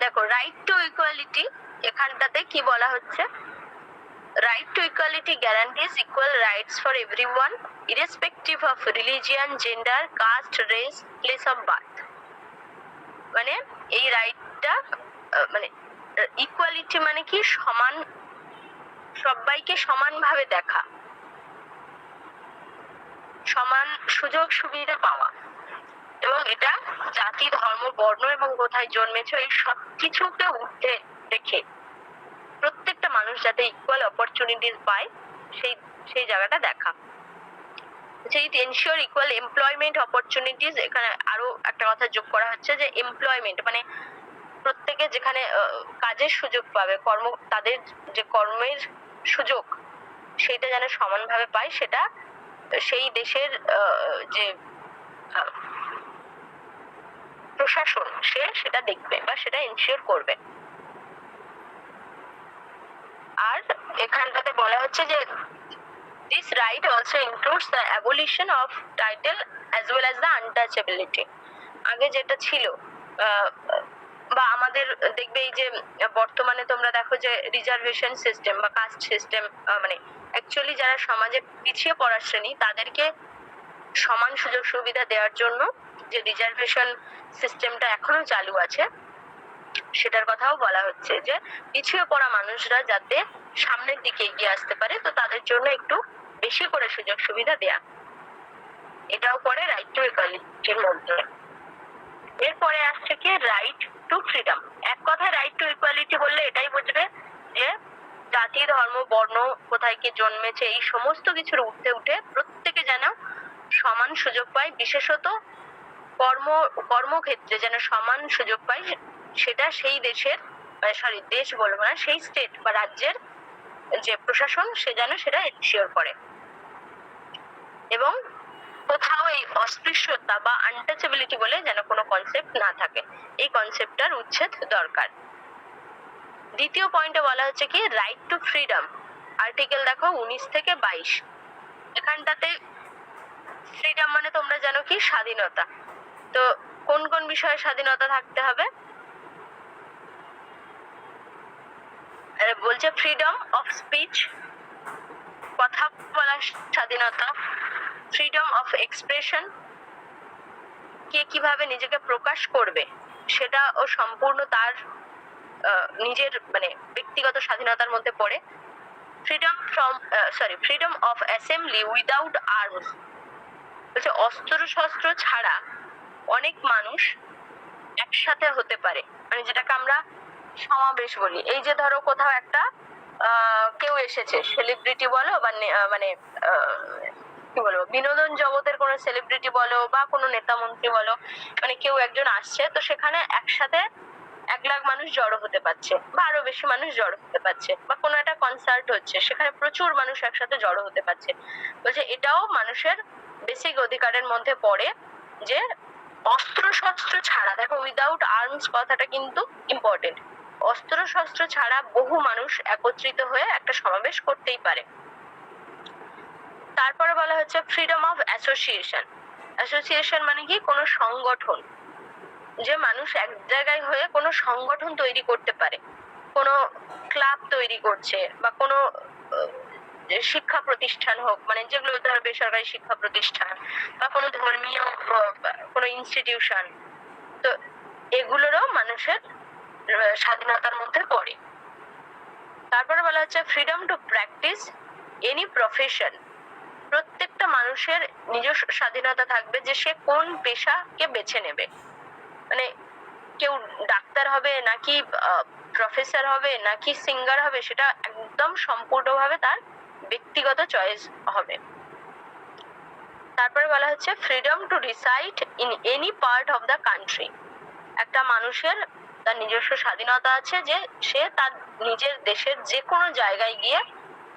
দেখো, রাইট টু ইকুয়ালিটি এখানটাতে কি বলা হচ্ছে, right to equality guarantees equal rights for everyone irrespective of religion, gender, caste, race, place of birth. মানে এই রাইটটা মানে ইকুয়ালিটি মানে কি, সমান, সবাইকে সমানভাবে দেখা, সমান সুযোগ সুবিধা পাওয়া, এবং এটা জাতি, ধর্ম, বর্ণ এবং কোথায় জন্মেছ এই সব কিছুকে উঠে রেখে প্রত্যেকটা মানুষ যাতে ইকুয়াল অপরচুনিটিস পায় সেই জায়গাটা দেখা। ইট এনশিওর ইকুয়াল এমপ্লয়মেন্ট অপরচুনিটিস। এখানে আরো একটা কথা যোগ করা হচ্ছে যে এমপ্লয়মেন্ট মানে প্রত্যেকে যেখানে কাজের সুযোগ পাবে, তাদের যে কর্মের সুযোগ সেটা যেন সমানভাবে পায়, সেটা সেই দেশের যে প্রশাসন সেটা দেখবে বা সেটা এনশিওর করবে। আর এখানটাতে বলা হচ্ছে যে this right also includes the abolition of title as well as the untouchability। আগে যেটা ছিল বা আমাদের দেখবে এই যে বর্তমানে তোমরা দেখো যে রিজার্ভেশন সিস্টেম বা কাস্ট সিস্টেম, মানে অ্যাকচুয়ালি যারা সমাজে পিছিয়ে পড়া শ্রেণী তাদেরকে সমান সুযোগ সুবিধা দেওয়ার জন্য যে রিজার্ভেশন সিস্টেমটা এখনো চালু আছে, সেটার কথাও বলা হচ্ছে যে পিছিয়ে পড়া মানুষরা যাতে সামনের দিকে এগিয়ে আসতে পারে, তো তাদের জন্য একটু বেশি করে সুযোগ সুবিধা দেয়া, এটাও পড়ে রাইট টু ইকুয়ালিটির মধ্যে। এরপরে আসছে কি রাইট টু ফ্রিডম। এক কথায় রাইট টু ইকুয়ালিটি বললে এটাই বুঝবে যে জাতি, ধর্ম, বর্ণ, কোথায় কে জন্মেছে এই সমস্ত কিছুর উঠে উঠে প্রত্যেকে যেন সমান সুযোগ পায়, বিশেষত কর্মক্ষেত্রে যেন সমান সুযোগ পায়, সেটা সেই দেশের দেশ বলবো না, সেই স্টেট বা রাজ্যের যে প্রশাসন সে যেন সেটা এনশিওর করে। এবং কোথাও এই অস্পৃশ্যতা বা আনটাচেবিলিটি বলে যেন কোনো কনসেপ্ট না থাকে, এই কনসেপ্টটার উচ্ছেদ দরকার। দ্বিতীয় পয়েন্টে বলা হচ্ছে কি রাইট টু ফ্রিডম। আর্টিকেল দেখো 19 থেকে 22। এখানটাতে ফ্রিডম মানে তোমরা জানো কি স্বাধীনতা। তো কোন কোন বিষয়ে স্বাধীনতা থাকতে হবে বলছে, ফ্রিডম অফ স্পিচ, কথা বলার স্বাধীনতা, ফ্রিডম অফ এক্সপ্রেশন, কে কিভাবে নিজেকে প্রকাশ করবে সেটা ও সম্পূর্ণ তার নিজের মানে ব্যক্তিগত স্বাধীনতার মধ্যে পড়ে। Freedom of assembly without arms, বলছে অস্ত্র শস্ত্র ছাড়া অনেক মানুষ একসাথে হতে পারে, মানে যেটাকে আমরা সমাবেশ বলি। এই যে ধরো কোথাও একটা কেউ এসেছে, সেলিব্রিটি বলো বা মানে কি বলবো বিনোদন জগতের কোনো সেলিব্রিটি বলো বা কোনো নেতা মন্ত্রী বলো, মানে কেউ একজন আসছে, তো সেখানে একসাথে 1 লাখ মানুষ জড়ো হতে পারছে বা আরো বেশি মানুষ জড়ো হতে পারছে, বা কোনো একটা কনসার্ট হচ্ছে সেখানে প্রচুর মানুষ একসাথে জড়ো হতে পারছে। বলছে এটাও মানুষের বেসিক অধিকারের মধ্যে পড়ে যে অস্ত্র শস্ত্র ছাড়া, দেখো উইদাউট আর্মস কথাটা কিন্তু ইম্পর্টেন্ট, অস্ত্র শস্ত্র ছাড়া বহু মানুষ একত্রিত হয়ে একটা সমাবেশ করতেই পারে। তারপরে বলা হচ্ছে ফ্রিডম অফ অ্যাসোসিয়েশন। অ্যাসোসিয়েশন মানে কি কোনো সংগঠন, যে মানুষ এক জায়গায় হয়ে কোনো সংগঠন তৈরি করতে পারে, কোনো ক্লাব তৈরি করছে বা কোনো শিক্ষা প্রতিষ্ঠান হোক, মানে যেগুলো ধর বেসরকারি শিক্ষা প্রতিষ্ঠান বা কোনো ধর্মীয় কোনো ইনস্টিটিউশন, তো এগুলোরও মানুষের স্বাধীনতার মধ্যে পড়ে। তারপরে বলা হচ্ছে freedom two practice any profession. প্রত্যেকটা মানুষের নিজস্ব স্বাধীনতা থাকবে যে সে কোন পেশাকে বেছে নেবে, মানে কেউ ডাক্তার হবে নাকি প্রফেসর হবে নাকি সিঙ্গার হবে, সেটা একদম সম্পূর্ণভাবে তার ব্যক্তিগত চয়েস হবে। তারপরে বলা হচ্ছে freedom to reside in any part of the country. একটা মানুষের তার নিজস্ব স্বাধীনতা আছে যে সে তার নিজের দেশের যে কোনো জায়গায় গিয়ে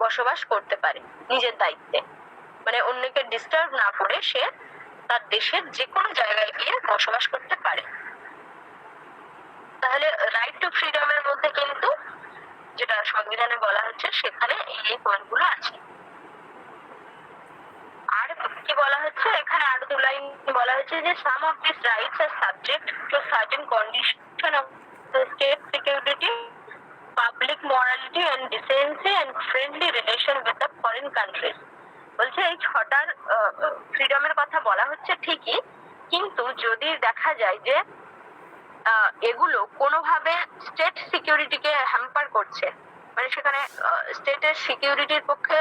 বসবাস করতে পারে নিজের দায়িত্বে, মানে অন্যকে ডিস্টার্ব না করে সে তার দেশের যে কোনো জায়গায় গিয়ে বসবাস করতে পারে। তাহলে রাইট টু ফ্রিডমের মধ্যে কিন্তু যেটা সংবিধানে বলা হচ্ছে সেখানে এই পয়েন্টগুলো আছে। আর কি বলা হচ্ছে এখানে, আরো দু লাইন বলা হচ্ছে যে some of this rights are subject to certain condition of state security, public morality and decency and friendly relation with the foreign countries. বলছে এই ছটার ফ্রিডমের কথা বলা হচ্ছে ঠিকই, কিন্তু যদি দেখা যায় যে এগুলো কোনোভাবে স্টেট সিকিউরিটিকে হ্যাম্পার করছে, মানে সেখানে স্টেটের সিকিউরিটির পক্ষে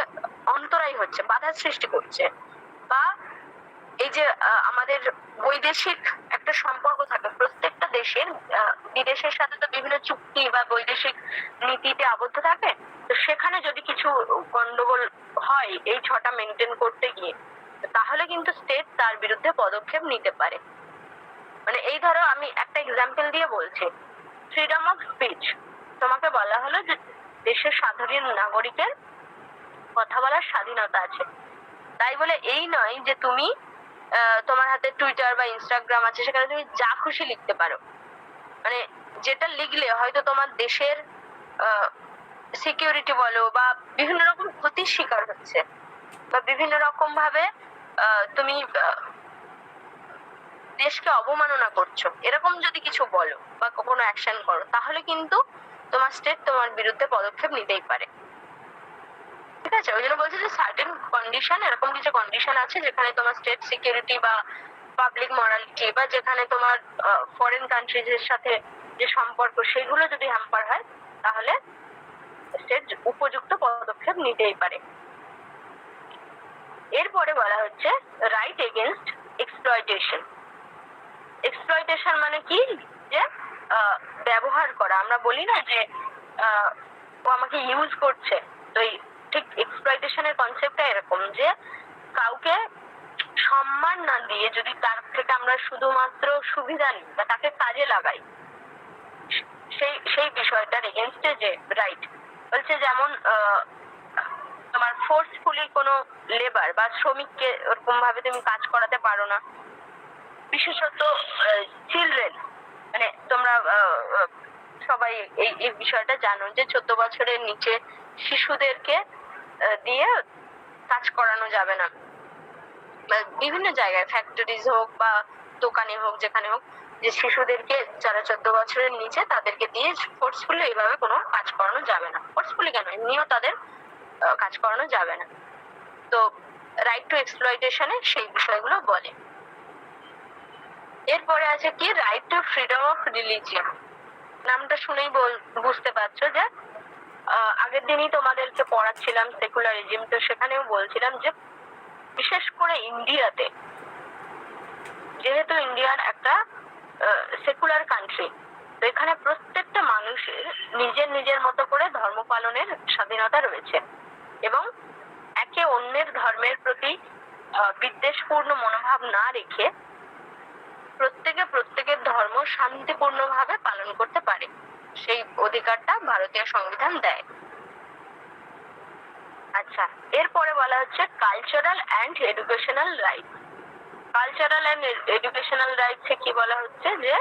অন্তরায় হচ্ছে, বাধার সৃষ্টি করছে, বা এই যে আমাদের বৈদেশিক একটা সম্পর্ক থাকে প্রত্যেকটা দেশের, বিদেশের সাথে তো বিভিন্ন চুক্তি বা বৈদেশিক নীতিতে আবদ্ধ থাকে, তো সেখানে যদি কিছু গন্ডগোল হয় এই ছটা মেনটেন করতে গিয়ে, তাহলে কিন্তু স্টেট তার বিরুদ্ধে পদক্ষেপ নিতে পারে। মানে এই ধরো আমি একটা এক্সাম্পল দিয়ে বলছি, ফ্রিডম অফ স্পিচ, তোমাকে বলা হলো যে দেশের সাধারণ নাগরিকের কথা বলার স্বাধীনতা আছে, তাই বলে এই নয় যে তুমি তোমার হাতে টুইটার বা ইনস্টাগ্রাম আছে সেখানে তুমি যা খুশি লিখতে পারো, মানে যেটা লিখলে হয়তো তোমার দেশের সিকিউরিটি বলো বা বিভিন্ন রকম ক্ষতির শিকার হচ্ছে, বা বিভিন্ন রকম ভাবে তুমি দেশকে অবমাননা করছো, এরকম যদি কিছু বলো বা কোনো অ্যাকশন করো, তাহলে কিন্তু তোমার স্টেট তোমার বিরুদ্ধে পদক্ষেপ নিতেই পারে। ঠিক আছে, ওই জন্য বলছি যে সার্টেন কন্ডিশন, এরকম কিছু কন্ডিশন আছে যেখানে তোমার স্টেট সিকিউরিটি বা পাবলিক মরালিটি বা যেখানে তোমার ফরেন কান্ট্রিজের সাথে যে সম্পর্ক সেগুলো যদি হ্যাম্পার হয়, তাহলে স্টেট উপযুক্ত পদক্ষেপ নিতেই পারে। এরপরে বলা হচ্ছে রাইট এগেনস্ট এক্সপ্লয়টেশন। এক্সপ্লয়টেশন মানে কি, যে ব্যবহার করা, আমরা বলি না যে ও আমাকে ইউজ করছে, তো ঠিক এক্সপ্লয়টেশনের কনসেপ্টটা এরকম যে কাউকে সম্মান না দিয়ে যদি তার থেকে আমরা শুধুমাত্র সুবিধা নিই বা তাকে কাজে লাগাই, সেই বিষয়টার এগেনস্টে যে রাইট বলছে, যেমন তোমার ফোর্সফুলি কোনো লেবার বা শ্রমিককে ওরকম ভাবে তুমি কাজ করাতে পারো না, বিশেষত চিলড্রেন, মানে তোমরা সবাই এই বিষয়টা জানো যে 14 বছরের নিচে শিশুদেরকে দিয়ে কাজ করানো যাবে না, বিভিন্ন জায়গায় ফ্যাক্টরিজ হোক বা দোকানে হোক যেখানে হোক, যে শিশুদেরকে যারা 14 বছরের নিচে তাদেরকে দিয়ে ফোর্সফুলি এইভাবে কোনো কাজ করানো যাবে না। ফোর্সফুলি কেন, এমনিও তাদের কাজ করানো যাবে না। তো রাইট টু এক্সপ্লয়টেশনে সেই বিষয়গুলো বলে। এরপরে আছে কি right to freedom of religion. নামটা শুনেই বুঝতে পারছো যে আগের দিনই তোমাদেরকে পড়াচ্ছিলাম সেকুলারিজম, তো সেখানেও বলছিলাম যে বিশেষ করে ইন্ডিয়াতে, যেহেতু ইন্ডিয়ার একটা সেকুলার কান্ট্রি, তো এখানে প্রত্যেকটা মানুষের নিজের নিজের মতো করে ধর্ম পালনের স্বাধীনতা রয়েছে, এবং একে অন্যের ধর্মের প্রতি বিদ্বেষপূর্ণ মনোভাব না রেখে প্রত্যেকে প্রত্যেকের ধর্ম শান্তিপূর্ণভাবে পালন করতে পারে, সেই অধিকারটা ভারতীয় সংবিধান দেয়। আচ্ছা, এরপরে বলা হচ্ছে cultural and educational rights. Cultural and educational রাইটসে কি বলা হচ্ছে যে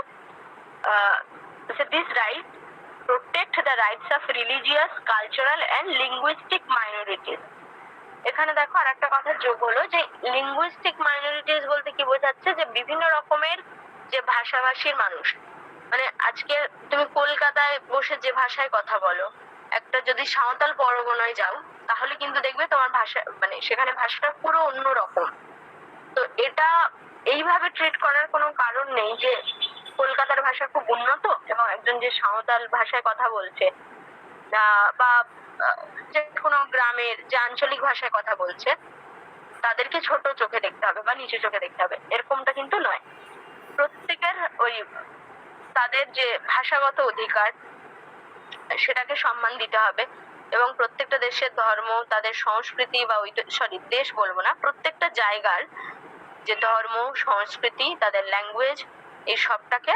this right protect the rights of religious, cultural and linguistic minorities. এখানে দেখো আর একটা কথা যোগ হলো যে লিঙ্গুইস্টিক মাইনরিটিস বলতে কি বোঝাচ্ছে, যে বিভিন্ন রকমের যে ভাষাভাষীর মানুষ, মানে আজকে তুমি কলকাতায় বসে যে ভাষায় কথা বলো, একটা যদি সাঁওতাল পরগনায় যাও তাহলে কিন্তু দেখবে তোমার ভাষা মানে সেখানে ভাষাটা পুরো অন্য রকম। তো এটা এইভাবে ট্রিট করার কোনো কারণ নেই যে কলকাতার ভাষা খুব উন্নত এবং একজন যে সাঁওতাল ভাষায় কথা বলছে বা যে কোনো গ্রামের যে আঞ্চলিক ভাষায় কথা বলছে তাদেরকে ছোট চোখে দেখতে হবে বা নিচু চোখে দেখতে হবে, এরকমটা কিন্তু নয়। প্রত্যেকের ওই তাদের যে ভাষাগত অধিকার সেটাকে সম্মান দিতে হবে এবং প্রত্যেকটা দেশের ধর্ম, তাদের সংস্কৃতি বা দেশ বলবো না, প্রত্যেকটা জায়গার যে ধর্ম, সংস্কৃতি, তাদের ল্যাঙ্গুয়েজ, এই সবটাকে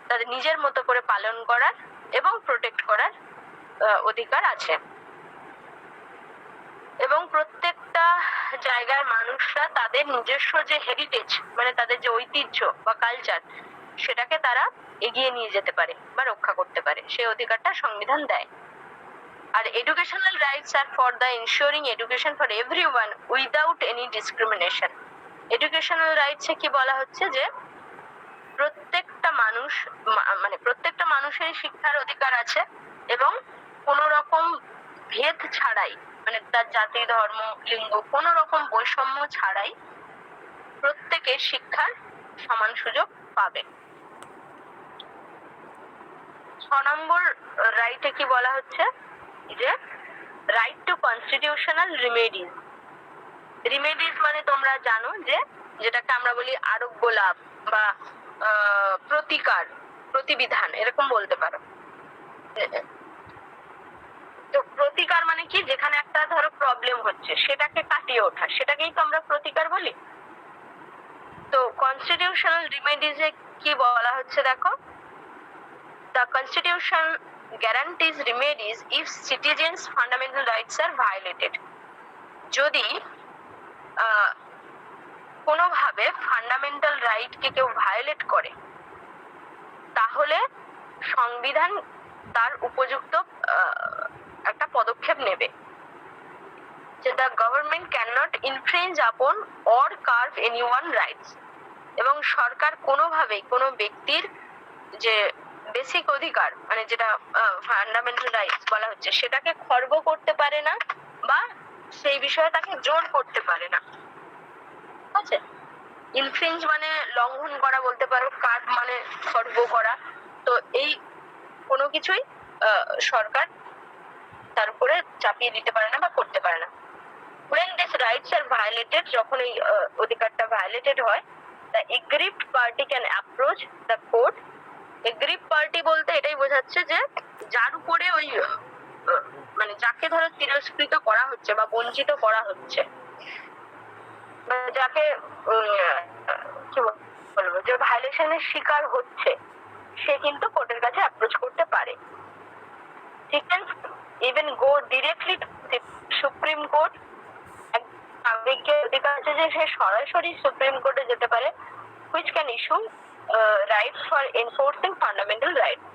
তাদের নিজের মতো করে পালন করার এবং প্রোটেক্ট করার অধিকার আছে। এবং প্রত্যেকটা জায়গার মানুষরা তাদের নিজস্ব যে হেরিটেজ মানে তাদের যে ঐতিহ্য বা কালচার সেটাকে তারা এগিয়ে নিয়ে যেতে পারে বা রক্ষা করতে পারে, সেই অধিকারটা সংবিধান দেয়। আর educational rights are for the ensuring education for everyone without any discrimination. Educational রাইটসে কি বলা হচ্ছে যে প্রত্যেকটা মানুষ মানে প্রত্যেকটা মানুষের শিক্ষার অধিকার আছে এবং কোনো রকম ভেদ ছাড়াই মানে তার জাতি, ধর্ম, লিঙ্গ কোনো রকম বৈষম্য ছাড়াই প্রত্যেকের শিক্ষার সমান সুযোগ পাবে। 6 নম্বর রাইটে কি বলা হচ্ছে যে right two constitutional remedies. Remedies মানে তোমরা জানো যে যেটাকে আমরা বলি আরোগ্য লাভ বা প্রতিকার, প্রতিবিধান এরকম বলতে পারো। তো প্রতিকার মানে কি, যেখানে একটা ধরো প্রবলেম হচ্ছে সেটাকে কাটিয়ে ওঠা, সেটাকেই তো আমরা প্রতিকার বলি। তো কনস্টিটিউশনাল রিমেডিজে কি বলা হচ্ছে দেখো, the constitution guarantees remedies if citizens fundamental rights are violated। যদি কোনোভাবে ফান্ডামেন্টাল রাইট কে কেউ ভায়োলেট করে তাহলে সংবিধান তার উপযুক্ত একটা পদক্ষেপ নেবে। যে the government cannot infringe upon or carve anyone rights। এবং সরকার কোনোভাবেই কোনো ব্যক্তির যে বেসিক অধিকার মানে যেটা ফান্ডামেন্টাল রাইটস বলা হচ্ছে সেটাকে খর্ব করতে পারে না বা সেই বিষয়ে তাকে জোর করতে পারে না। ঠিক আছে, ইনফ্রিঞ্জ মানে লঙ্ঘন করা বলতে পারো, কার্ভ মানে খর্ব করা। তো এই কোনো কিছুই সরকার তার উপরে চাপিয়ে দিতে পারে না বা করতে পারে না। when these rights are violated, যখন এই অধিকারটা ভায়োলেটেড হয়, the aggrieved party can approach the court। Aggrieve party বলতে এটাই বোঝাচ্ছে যে যার উপরে ওই মানে যাকে ধরো তিরস্কৃত করা হচ্ছে বা বঞ্চিত করা হচ্ছে, যাকে কি বলবো যে ভায়োলেশনের শিকার হচ্ছে, সে কিন্তু কোর্টের কাছে অ্যাপ্রোচ করতে পারে। ঠিক আছে, ইভেন গো ডিরেক্টলি সুপ্রিম কোর্ট। নাগরিকের অধিকার আছে যে সে সরাসরি সুপ্রিম কোর্টে যেতে পারে, which can issue rights for enforcing fundamental rights।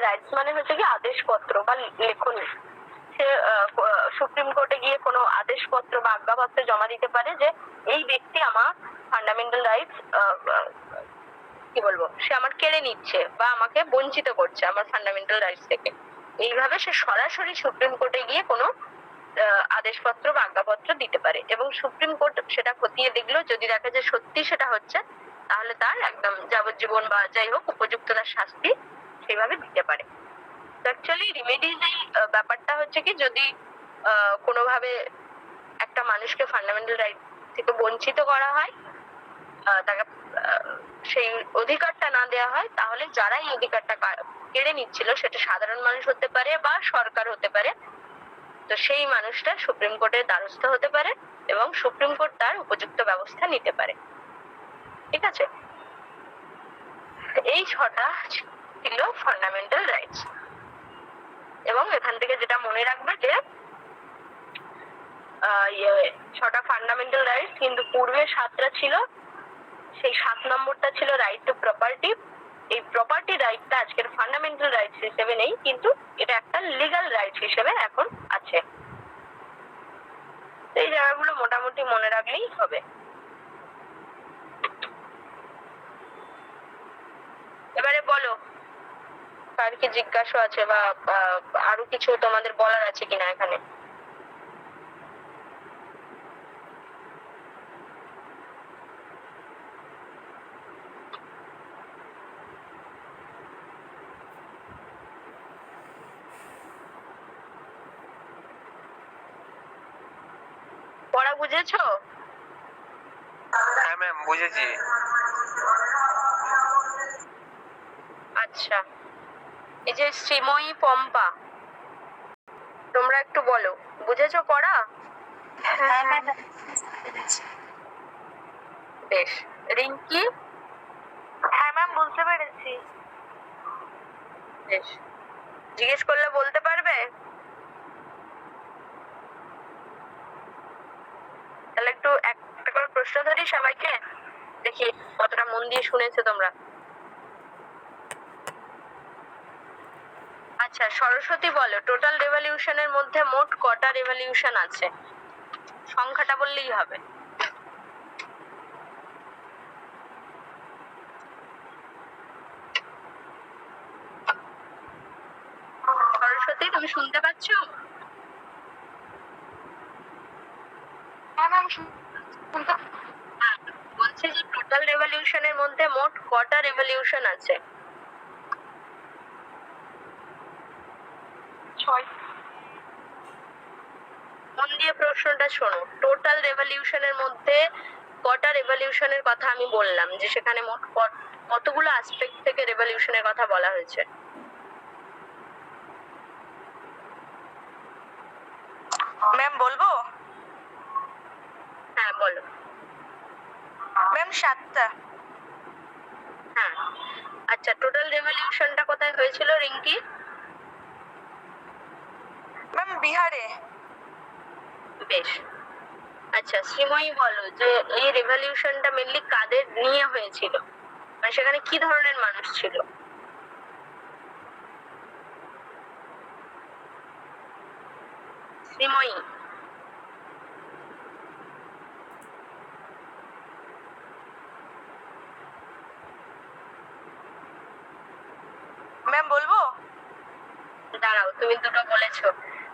Rights মানে হচ্ছে কি আদেশপত্র বা লেখনী। সে সুপ্রিম কোর্টে গিয়ে কোনো আদেশপত্র বা আজ্ঞাপত্র জমা দিতে পারে যে এই ব্যক্তি আমার ফান্ডামেন্টাল রাইটস কি বলবো সে আমার কেড়ে নিচ্ছে বা আমাকে বঞ্চিত করছে আমার ফান্ডামেন্টাল রাইটস থেকে। এইভাবে সে সরাসরি সুপ্রিম কোর্টে গিয়ে কোনো আদেশপত্র বা আজ্ঞাপত্র দিতে পারে এবং সুপ্রিম কোর্ট সেটা খতিয়ে দেখলো, যদি দেখে যে সত্যি সেটা হচ্ছে তাহলে তার একদম যাবজ্জীবন বা যাই হোক উপযুক্ত তার শাস্তি সেইভাবে দিতে পারে। অ্যাকচুয়ালি রিমেডিজ এই ব্যাপারটা হচ্ছে কি, যদি কোনোভাবে একটা মানুষকে ফান্ডামেন্টাল রাইট থেকে বঞ্চিত করা হয়, তাকে সেই অধিকারটা না দেওয়া হয়, তাহলে যারা এই অধিকারটা কেড়ে নিচ্ছিল সেটা সাধারণ মানুষ হতে পারে বা সরকার হতে পারে, তো সেই মানুষটা সুপ্রিম কোর্টের দ্বারস্থ হতে পারে এবং সুপ্রিম কোর্ট তার উপযুক্ত ব্যবস্থা নিতে পারে। ঠিক আছে, এই 6টা ছিল ফান্ডামেন্টাল রাইটস। এবং এখান থেকে যেটা মনে রাখবে যে 6টা ফান্ডামেন্টাল রাইটস কিন্তু পূর্বে 7টা ছিল, সেই 7 নম্বরটা ছিল রাইট টু প্রপার্টি। এই প্রপার্টি রাইটটা আজকের ফান্ডামেন্টাল রাইটস হিসেবে নেই, কিন্তু এটা একটা লিগ্যাল রাইটস হিসেবে এখন আছে। এই জায়গাগুলো মোটামুটি মনে রাখলেই হবে। এবারে বলো কার কি জিজ্ঞাসা আছে বা আরো কিছু তোমাদের বলার আছে কিনা এখানে? পড়া বুঝেছো? হ্যাঁ ম্যাম বুঝেছি। আচ্ছা, এই যে শ্রীময়ী, পম্পা, তোমরা একটু বলো বুঝেছো পড়া? হ্যাঁ ম্যাম। বেশ। রিঙ্কি? হ্যাঁ ম্যাম, বুঝতে পেরেছি। বেশ, জিজ্ঞেস করলে বলতে পারবে? তাহলে একটু একটা করে প্রশ্ন ধরি সবাইকে, দেখি কতটা মন দিয়ে শুনেছো তোমরা। আচ্ছা, সরস্বতী বলো টোটাল রেভলিউশনের মধ্যে মোট কটা রেভলিউশন আছে? সংখ্যাটা বললেই হবে। সরস্বতী, তুমি শুনতে পাচ্ছ? হ্যাঁ ম্যাম, হ্যাঁ, বলছে যে টোটাল রেভলিউশনের মধ্যে মোট কটা রেভলিউশন আছে? 6। মন দিয়ে প্রশ্নটা শোনো। টোটাল রেভলিউশনের মধ্যে কটা রেভলিউশনের কথা আমি বললাম, যে সেখানে মোট কতগুলো অ্যাসপেক্ট থেকে রেভলিউশনের কথা বলা হয়েছে? ম্যাম বলবো? হ্যাঁ বলো। ম্যাম 7টা। হ্যাঁ, আচ্ছা, টোটাল রেভলিউশনটা কোথায় হয়েছিল রিঙ্কি? ম্যাম বিহারে। বেশ। আচ্ছা, শ্রীময়ী বলো যে এই রেভলিউশনটা মেনলি কাদের নিয়ে হয়েছিল, মানে সেখানে কি ধরনের মানুষ ছিল? শ্রীময়ী? ম্যাম বলবো? দাঁড়াও, তুমি দুটো বলেছো,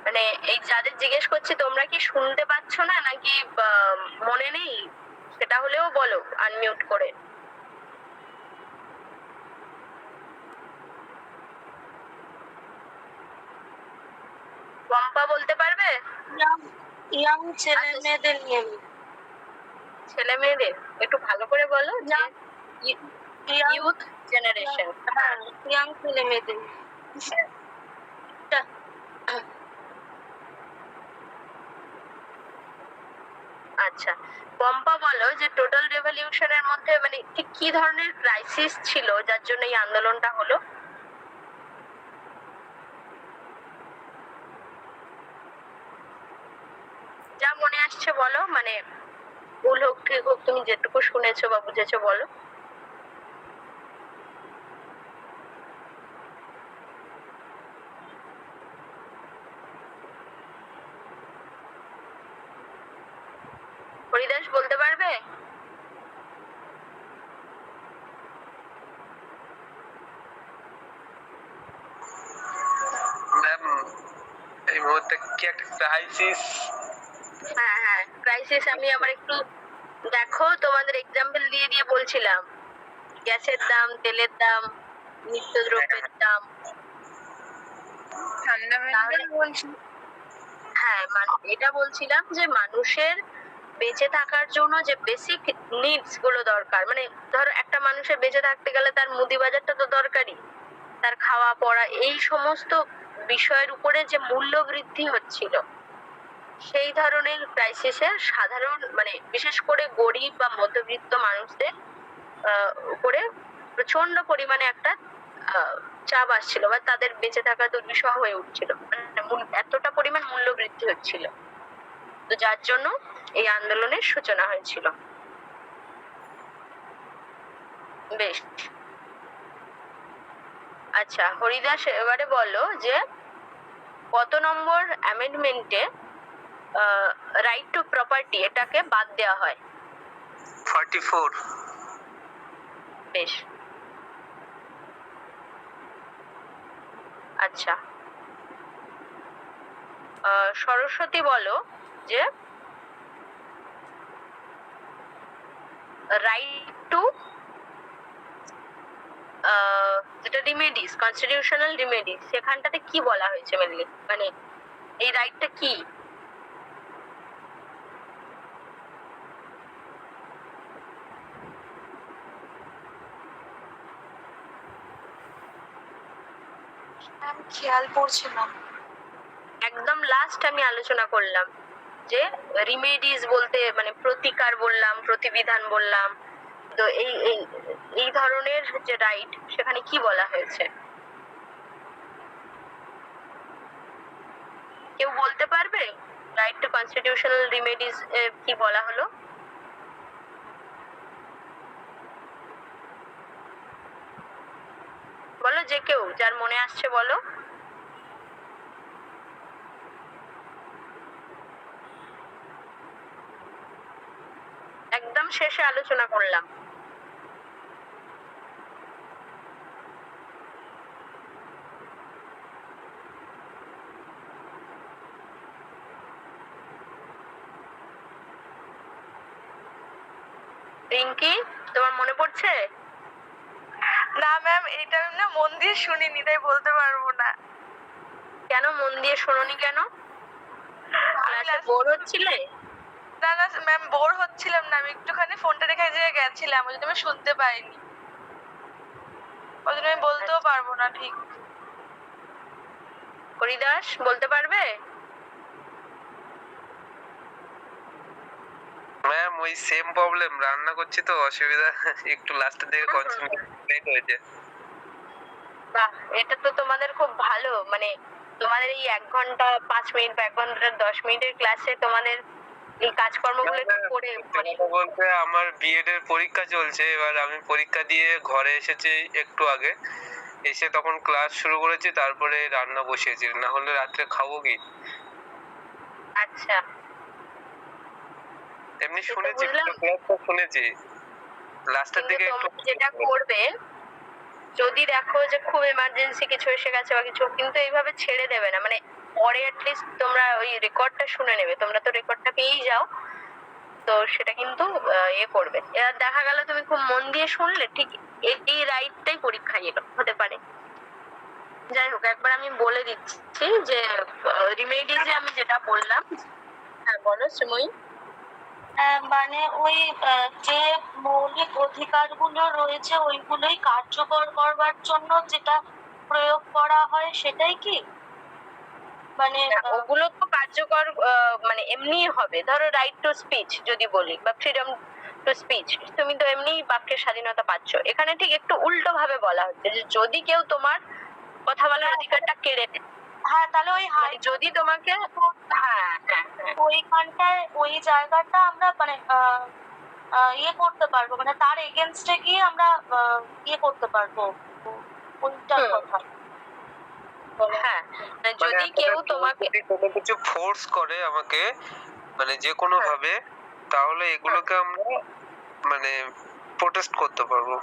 মানে এই যাদের জিজ্ঞেস করছি তোমরা কি শুনতে পাচ্ছ না নাকি মনে নেই? সেটা হলেও বলো আনমিউট করে। পম্পা বলতে পারবে? ইয়াং ছেলে মেয়েদের নিয়ে। ছেলে মেয়েদের একটু ভালো করে বলো। Youth generation. হ্যাঁ, ইয়াং ছেলে মেয়েদের। আচ্ছা, পম্পা বলো যে টোটাল রেভলিউশনের মধ্যে মানে ঠিক কি ধরনের ক্রাইসিস ছিল যার জন্য এই আন্দোলনটা হলো? যা মনে আসছে বলো, মানে ভুল হোক ঠিক হোক তুমি যেটুকু শুনেছো বা বুঝেছো বলো। হরিদাস বলতে পারবে? ম্যাম এই মুহূর্তে কি একটা ক্রাইসিস? হ্যাঁ হ্যাঁ, ক্রাইসিস। আমি আবার একটু দেখো, তোমাদের এক্সাম্পল দিয়ে দিয়ে বলছিলাম, গ্যাসের দাম, তেলের দাম, নিত্যদ্রব্যের দাম। ফান্ডামেন্টাল বলছি। হ্যাঁ, এটা বলছিলাম যে মানুষের বেঁচে থাকার জন্য যে বেসিক নিডস গুলো দরকার, মানে ধরো একটা মানুষের বেঁচে থাকতে গেলে তার মুদি বাজারটা তো দরকারি, তার খাওয়া পড়া, এই সমস্ত বিষয়ের উপরে যে মূল্য বৃদ্ধি হচ্ছিল, সেই ধরনের ক্রাইসিসের সাধারণ মানে বিশেষ করে গরিব বা মধ্যবিত্ত মানুষদের উপরে প্রচন্ড পরিমাণে একটা চাপ আসছিল বা তাদের বেঁচে থাকা দুর্বিষহ হয়ে উঠছিল, মানে এতটা পরিমাণ মূল্য বৃদ্ধি হচ্ছিল, তো যার জন্য এই আন্দোলনের সূচনা হয়েছিল। বেশ। আচ্ছা, হরিদাস এবারে বলো যে কত নম্বর অ্যামেন্ডমেন্টে রাইট টু প্রপার্টি এটাকে বাদ দেওয়া হয়? 44। বেশ। আচ্ছা, সরস্বতী বলো যে রাইট টু যেটা রিমেডিস, কনস্টিটিউশনাল রিমেডিস, সেখানটাতে কি বলা হয়েছে মেনলি, মানে এই রাইটটা কি? ম্যাম খেয়াল পড়ছে না। একদম লাস্ট আমি আলোচনা করলাম যে রিমেডিস বলতে মানে প্রতিকার বললাম, প্রতিবিধান বললাম, তো এই এই এই ধরনের যে রাইট সেখানে কি বলা হয়েছে? কেউ বলতে পারবে রাইট টু কনস্টিটিউশনাল রিমেডিস কি বলা হলো? বলো, যে কেউ যার মনে আসছে বলো। একদম শেষে আলোচনা করলাম। রিঙ্কি, তোমার মনে পড়ছে? না ম্যাম, এটা আমি না মন দিয়ে শুনিনি, তাই বলতে পারবো না। কেন মন দিয়ে শোনোনি কেন? ক্লাসে বোর হচ্ছিলে? না না ম্যাম, বোর হচ্ছিলাম না, আমি একটুখানি ফোনটা রেখে যে গেছিলাম, ওই জন্য আমি শুনতে পাইনি, ওই জন্য আমি বলতেও পারবো না ঠিক। হরিদাস বলতে পারবে? ম্যাম ওই সেম প্রবলেম, রান্না করছি তো অসুবিধা, একটু লাস্টের দিকে কনসেন্ট্রেট হয়েছে। বাহ, এটা তো তোমাদের খুব ভালো, মানে তোমাদের এই 1 ঘন্টা 5 মিনিট বা 1 ঘন্টা 10 মিনিটের ক্লাসে তোমাদের এই কাজকর্মগুলো একটু করে মানে বলতে আমার বিএড এর পরীক্ষা চলছে, এবার আমি পরীক্ষা দিয়ে ঘরে এসেছি একটু আগে, এসে তখন ক্লাস শুরু করেছি, তারপরে রান্না বসিয়েছি, না হলে রাত্রে খাবো কি। আচ্ছা, এমনি সেটা শুনেছি, বুঝলাম। ক্লাসটা শুনেছি, লাস্টের দিকে একটু তোমরা যেটা করবে, যদি দেখো যে খুব এমার্জেন্সি কিছু এসে গেছে বা কিছু, কিন্তু এইভাবে ছেড়ে দেবে না, মানে পরে অ্যাটলিস্ট তোমরা ওই রেকর্ডটা শুনে নেবে, তোমরা তো রেকর্ডটা পেয়েই যাও, তো সেটা কিন্তু ইয়ে করবে। এবার দেখা গেল তুমি খুব মন দিয়ে শুনলে, ঠিক এই রাইটটাই পরীক্ষায় এলো হতে পারে। যাই হোক, একবার আমি বলে দিচ্ছি যে রিমেডিজে আমি যেটা বললাম। হ্যাঁ বলো শ্রীময়ী। মানে ওই যে মৌলিক অধিকারগুলো রয়েছে ওইগুলোই কার্যকর করবার জন্য যেটা প্রয়োগ করা হয় সেটাই কি? মানে ওগুলো তো কার্যকর মানে এমনি হবে, ধরো রাইট টু স্পিচ যদি বলি বা ফ্রিডম টু স্পিচ, তুমি তো এমনি বাক্যের স্বাধীনতা পাচ্ছ। এখানে ঠিক একটু উল্টো ভাবে বলা হচ্ছে যে যদি কেউ তোমার কথা বলার অধিকারটা কেড়ে নেয়, হ্যাঁ, তাহলে ওই মানে যদি তোমাকে ওইখানটায় ওই জায়গাটা আমরা মানে ইয়ে করতে পারবো, মানে তার এগেনস্টে গিয়ে আমরা ইয়ে করতে পারবো, ওইটার কথা। হ্যাঁ, যদি কেউ তোমাকে কোনো কিছু ফোর্স করে আমাকে, মানে যে কোনো ভাবে, তাহলে এগুলোকে আমরা মানে প্রোটেস্ট করতে পারবো,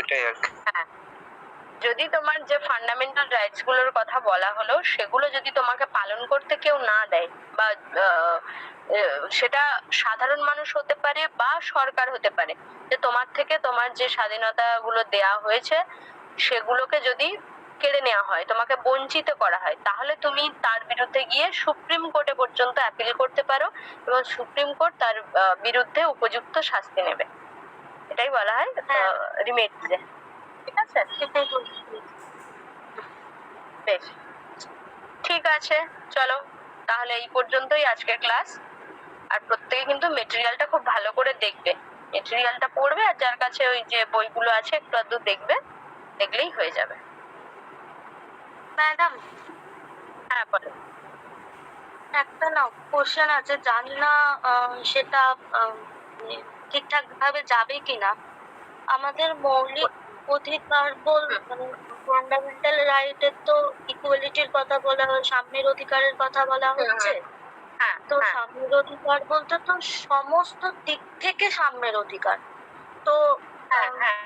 এটাই আর কি। হ্যাঁ, যদি তোমার যে ফান্ডামেন্টাল রাইটস গুলোর কথা বলা হলো সেগুলো যদি তোমাকে পালন করতে কেউ না দেয়, বা সেটা সাধারণ মানুষ হতে পারে বা সরকার হতে পারে, যে তোমার থেকে তোমার যে স্বাধীনতা গুলো দেয়া হয়েছে সেগুলোকে যদি কেড়ে নেওয়া হয়, তোমাকে বঞ্চিত করা হয়, তাহলে তুমি তার বিরুদ্ধে গিয়ে সুপ্রিম কোর্টে পর্যন্ত অ্যাপিল করতে পারো এবং সুপ্রিম কোর্ট তার বিরুদ্ধে উপযুক্ত শাস্তি নেবে। এটাই বলা হয় রিমেডিজে। ঠিক আছে, বেশ, ঠিক আছে, চলো তাহলে এই পর্যন্তই আজকের ক্লাস। আর প্রত্যেকে কিন্তু মেটেরিয়ালটা খুব ভালো করে দেখবে, মেটেরিয়ালটা পড়বে, আর যার কাছে ওই যে বইগুলো আছে একটু আধটু দেখবে, দেখলেই হয়ে যাবে। ম্যাডাম, হ্যাঁ বলো। একটা না কোশ্চেন আছে, জানি না সেটা ঠিকঠাক ভাবে যাবে কিনা। আমাদের মৌলিক অধিকার মানে ফান্ডামেন্টাল রাইটের তো ইকুয়ালিটির কথা বলা হয়, সাম্যের অধিকারের কথা বলা হচ্ছে। হ্যাঁ, তো সাম্যের অধিকার বলতে তো সমস্ত দিক থেকে সাম্যের অধিকার, তো হ্যাঁ, হ্যাঁ,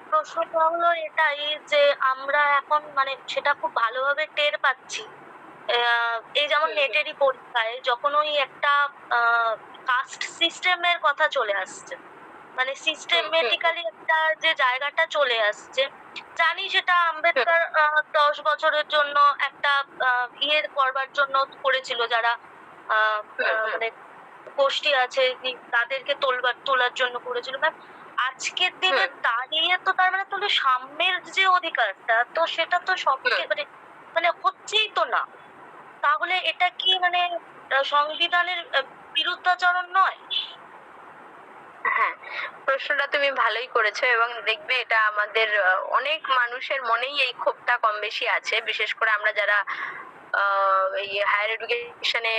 প্রশ্নটা হলো এটাই যে আমরা এখন মানে সেটা খুব ভালোভাবে টের পাচ্ছি। এই যেমন নেটেরই পরীক্ষায় যখন ওই একটা কাস্ট সিস্টেমের কথা চলে আসছে, মানে সিস্টেমেটিক্যালি একটা যে জায়গাটা চলে আসছে, জানি সেটা আম্বেদকর 10 বছরের জন্য একটা ইয়ে করবার জন্য করেছিল, যারা মানে গোষ্ঠী আছে তাদেরকে তোলার জন্য করেছিল। আজকের দিনে দাঁড়িয়ে তো তার মানে তাহলে সাম্যের যে অধিকারটা, তো সেটা তো সব মানে মানে হচ্ছেই তো না। তাহলে এটা কি মানে সংবিধানের বিরুদ্ধাচরণ নয়? হ্যাঁ, প্রশ্নটা তুমি ভালোই করেছো এবং দেখবে এটা আমাদের অনেক মানুষের মনেই এই ক্ষোভটা কম বেশি আছে, বিশেষ করে আমরা যারা এই হায়ার এডুকেশনে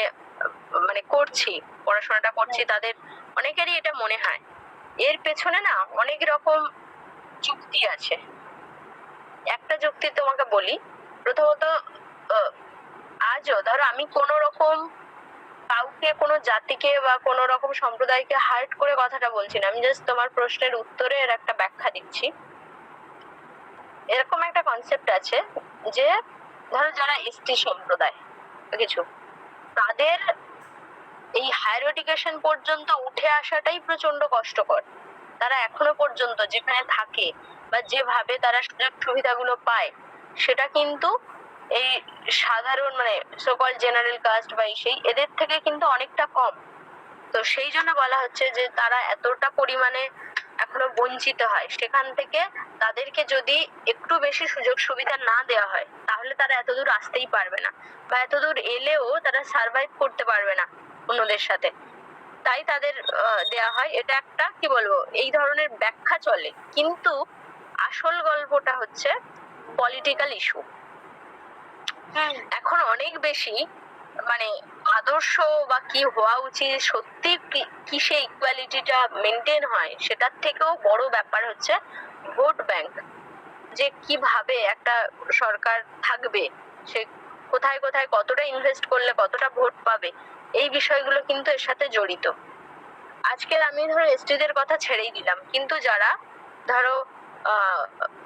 মানে করছি, পড়াশোনাটা করছি, তাদের অনেকেরই এটা মনে হয়। এর পেছনে না অনেক রকম যুক্তি আছে। একটা যুক্তি তোমাকে বলি। প্রথমত, আজও ধরো আমি কোন রকম কাউকে, কোনো জাতিকে বা কোনো রকম সম্প্রদায়কে হার্ট করে কথাটা বলছি না, আমি জাস্ট তোমার প্রশ্নের উত্তরে এর একটা ব্যাখ্যা দিচ্ছি। এরকম একটা কনসেপ্ট আছে যে ধরো যারা এসটি সম্প্রদায় কিছু, তাদের এই হায়ার এডুকেশন পর্যন্ত উঠে আসাটাই প্রচন্ড কষ্টকর। তারা এখনো পর্যন্ত যেখানে থাকে বা যেভাবে তারা সুযোগ সুবিধাগুলো পায়, সেটা কিন্তু এই সাধারণ মানে সোকল জেনারেল কাস্ট বা সেই এদের থেকে কিন্তু অনেকটা কম। তো সেই জন্য বলা হচ্ছে যে তারা এতটা পরিমাণে এখনো বঞ্চিত হয়, সেখান থেকে তাদেরকে যদি একটু বেশি সুযোগ সুবিধা না দেওয়া হয়, তাহলে তারা এতদূর আসতেই পারবে না, বা এতদূর এলেও তারা সার্ভাইভ করতে পারবে না অন্যদের সাথে। তাই তাদের দেওয়া হয়। এটা একটা কি বলবো, এই ধরনের ব্যাখ্যা চলে, কিন্তু আসল গল্পটা হচ্ছে পলিটিক্যাল ইস্যু। এখন অনেক বেশি মানে আদর্শ বা কি হওয়া উচিত, সত্যি কি সেই ইকুয়ালিটিটা মেনটেন হয়, সেটার থেকেও বড় ব্যাপার হচ্ছে ভোট ব্যাংক। যে কিভাবে একটা সরকার থাকবে, সে কোথায় কোথায় কতটা ইনভেস্ট করলে কতটা ভোট পাবে, এই বিষয়গুলো কিন্তু এর সাথে জড়িত। আজকের আমি ধরো এসটিদের কথা ছেড়েই দিলাম, কিন্তু যারা ধরো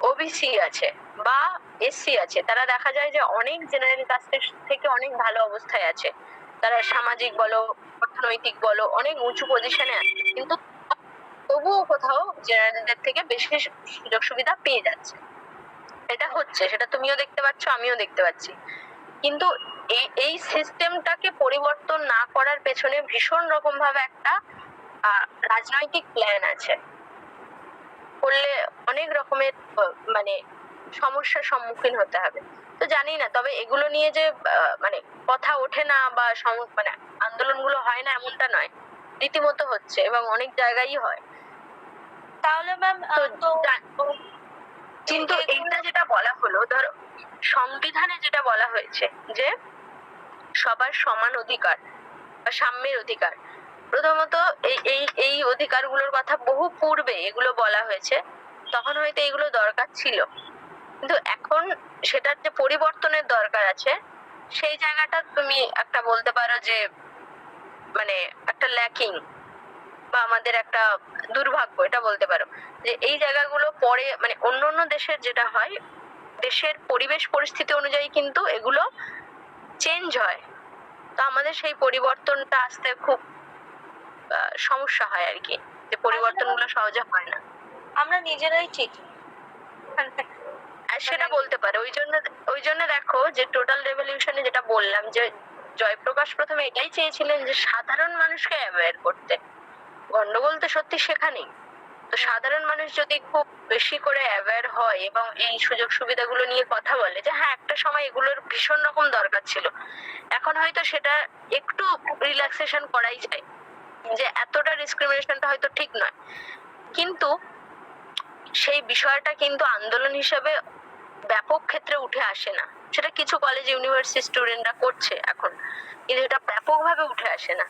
ওবিসি আছে বা এসসি আছে, তারা দেখা যায় যে অনেক জেনারেল কাস্টের থেকে অনেক ভালো অবস্থায় আছে, তারা সামাজিক বলো অর্থনৈতিক বলো অনেক উঁচু পজিশনে আছে, কিন্তু তবুও কোথাও জেনারেলদের থেকে বেশি সুযোগ সুবিধা পেয়ে যাচ্ছে। এটা হচ্ছে, সেটা তুমিও দেখতে পাচ্ছ, আমিও দেখতে পাচ্ছি। কিন্তু এই সিস্টেমটাকে পরিবর্তন না করার পেছনে ভীষণ রকম ভাবে একটা রাজনৈতিক প্ল্যান আছে। করলে অনেক রকমের মানে সমস্যার সম্মুখীন হতে হবে। তো জানি না, তবে এগুলো নিয়ে যে মানে কথা ওঠে না বা মানে আন্দোলনগুলো হয় না এমনটা নয়, রীতিমতো হচ্ছে এবং অনেক জায়গায় হয়। তাহলে ম্যাম কিন্তু এইটা যেটা বলা হলো, ধরো সংবিধানে যেটা বলা হয়েছে যে সবার সমান অধিকার বা সাম্যের অধিকার, প্রথমত এই এই এই অধিকারগুলোর কথা বহু পূর্বে এগুলো বলা হয়েছে, তখন হয়তো এগুলো দরকার ছিল, কিন্তু এখন সেটার যে পরিবর্তনের দরকার আছে, সেই জায়গাটা তুমি একটা বলতে পারো যে মানে একটা ল্যাকিং বা আমাদের একটা দুর্ভাগ্য, এটা বলতে পারো যে এই জায়গাগুলো পরে মানে অন্য অন্য দেশের যেটা হয়, দেশের পরিবেশ পরিস্থিতি অনুযায়ী কিন্তু এগুলো চেঞ্জ হয়। তো আমাদের সেই পরিবর্তনটা আসতে খুব সমস্যা হয় আর কি, যে পরিবর্তনগুলো সহজে হয় না, আমরা নিজেরাই ঠিক। আর সেটা বলতে পারে। ওই জন্য দেখো যে টোটাল রেভলিউশনে যেটা বললাম, যে জয়প্রকাশ প্রথমে এটাই চেয়েছিলেন যে সাধারণ মানুষকে অ্যাওয়্যার করতে। গন্ডগোল তো সত্যি সেখানেই। তো সাধারণ মানুষ যদি খুব বেশি করে অ্যাওয়্যার হয় এবং এই সুযোগ সুবিধাগুলো নিয়ে কথা বলে, যে হ্যাঁ একটা সময় এগুলোর ভীষণ রকম দরকার ছিল, এখন হয়তো সেটা একটু রিল্যাক্সেশন করাই যায়, যে এতটা ডিসক্রিমিনেশনটা হয়তো ঠিক নয়, কিন্তু সেই বিষয়টা কিন্তু আন্দোলন হিসেবে ব্যাপক ক্ষেত্রে উঠে আসে না। সেটা কিছু কলেজ ইউনিভার্সিটি স্টুডেন্টরা করছে এখন, কিন্তু এটা ব্যাপকভাবে উঠে আসে না।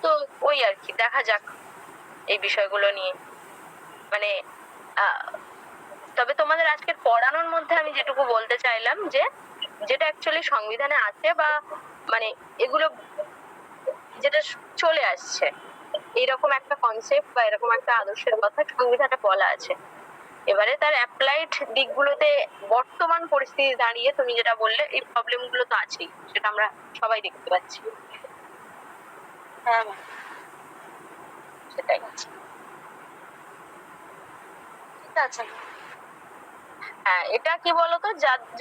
তো ওই আর কি, দেখা যাক এই বিষয়গুলো নিয়ে। মানে তবে তোমাদের আজকের পড়ানোর মধ্যে আমি যেটুকু বলতে চাইলাম, যে যেটা অ্যাকচুয়ালি সংবিধানে আছে বা মানে এগুলো যেটা চলে আসছে, এরকম একটা কনসেপ্ট বা এরকম একটা আদর্শের কথা সংবিধানে বলা আছে। এবারে তার অ্যাপ্লাইড দিকগুলোতে বর্তমান পরিস্থিতি দাঁড়িয়ে তুমি যেটা বললে এই প্রবলেম গুলো তো আছেই, সেটা আমরা সবাই দেখতে পাচ্ছি। হ্যাঁ ম্যাম। সেটাই। ঠিক আছে ম্যাম। হ্যাঁ, এটা কি বলতো,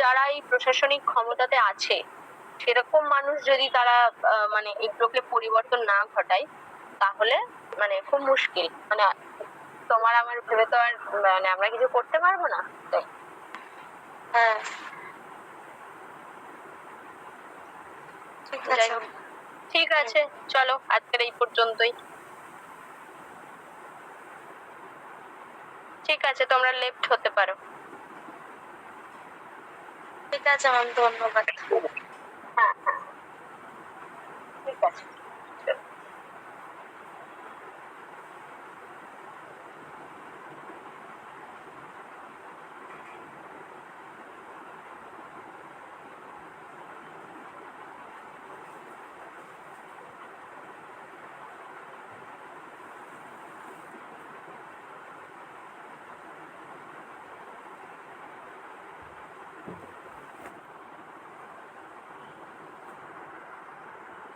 যারা এই প্রশাসনিক ক্ষমতাতে আছে সেরকম মানুষ যদি তারা মানে এগুলোকে পরিবর্তন না ঘটায়, তাহলে মানে খুব মুশকিল। মানে তোমার আমার ভেবে তো আর মানে আমরা কিছু করতে পারবো না। তাই। হ্যাঁ ঠিক যাই আছে হোক, ঠিক আছে, চলো আজকের এই পর্যন্তই। ঠিক আছে, তোমরা লেফট হতে পারো। ঠিক আছে ম্যাম, ধন্যবাদ। হ্যাঁ হ্যাঁ, ঠিক আছে।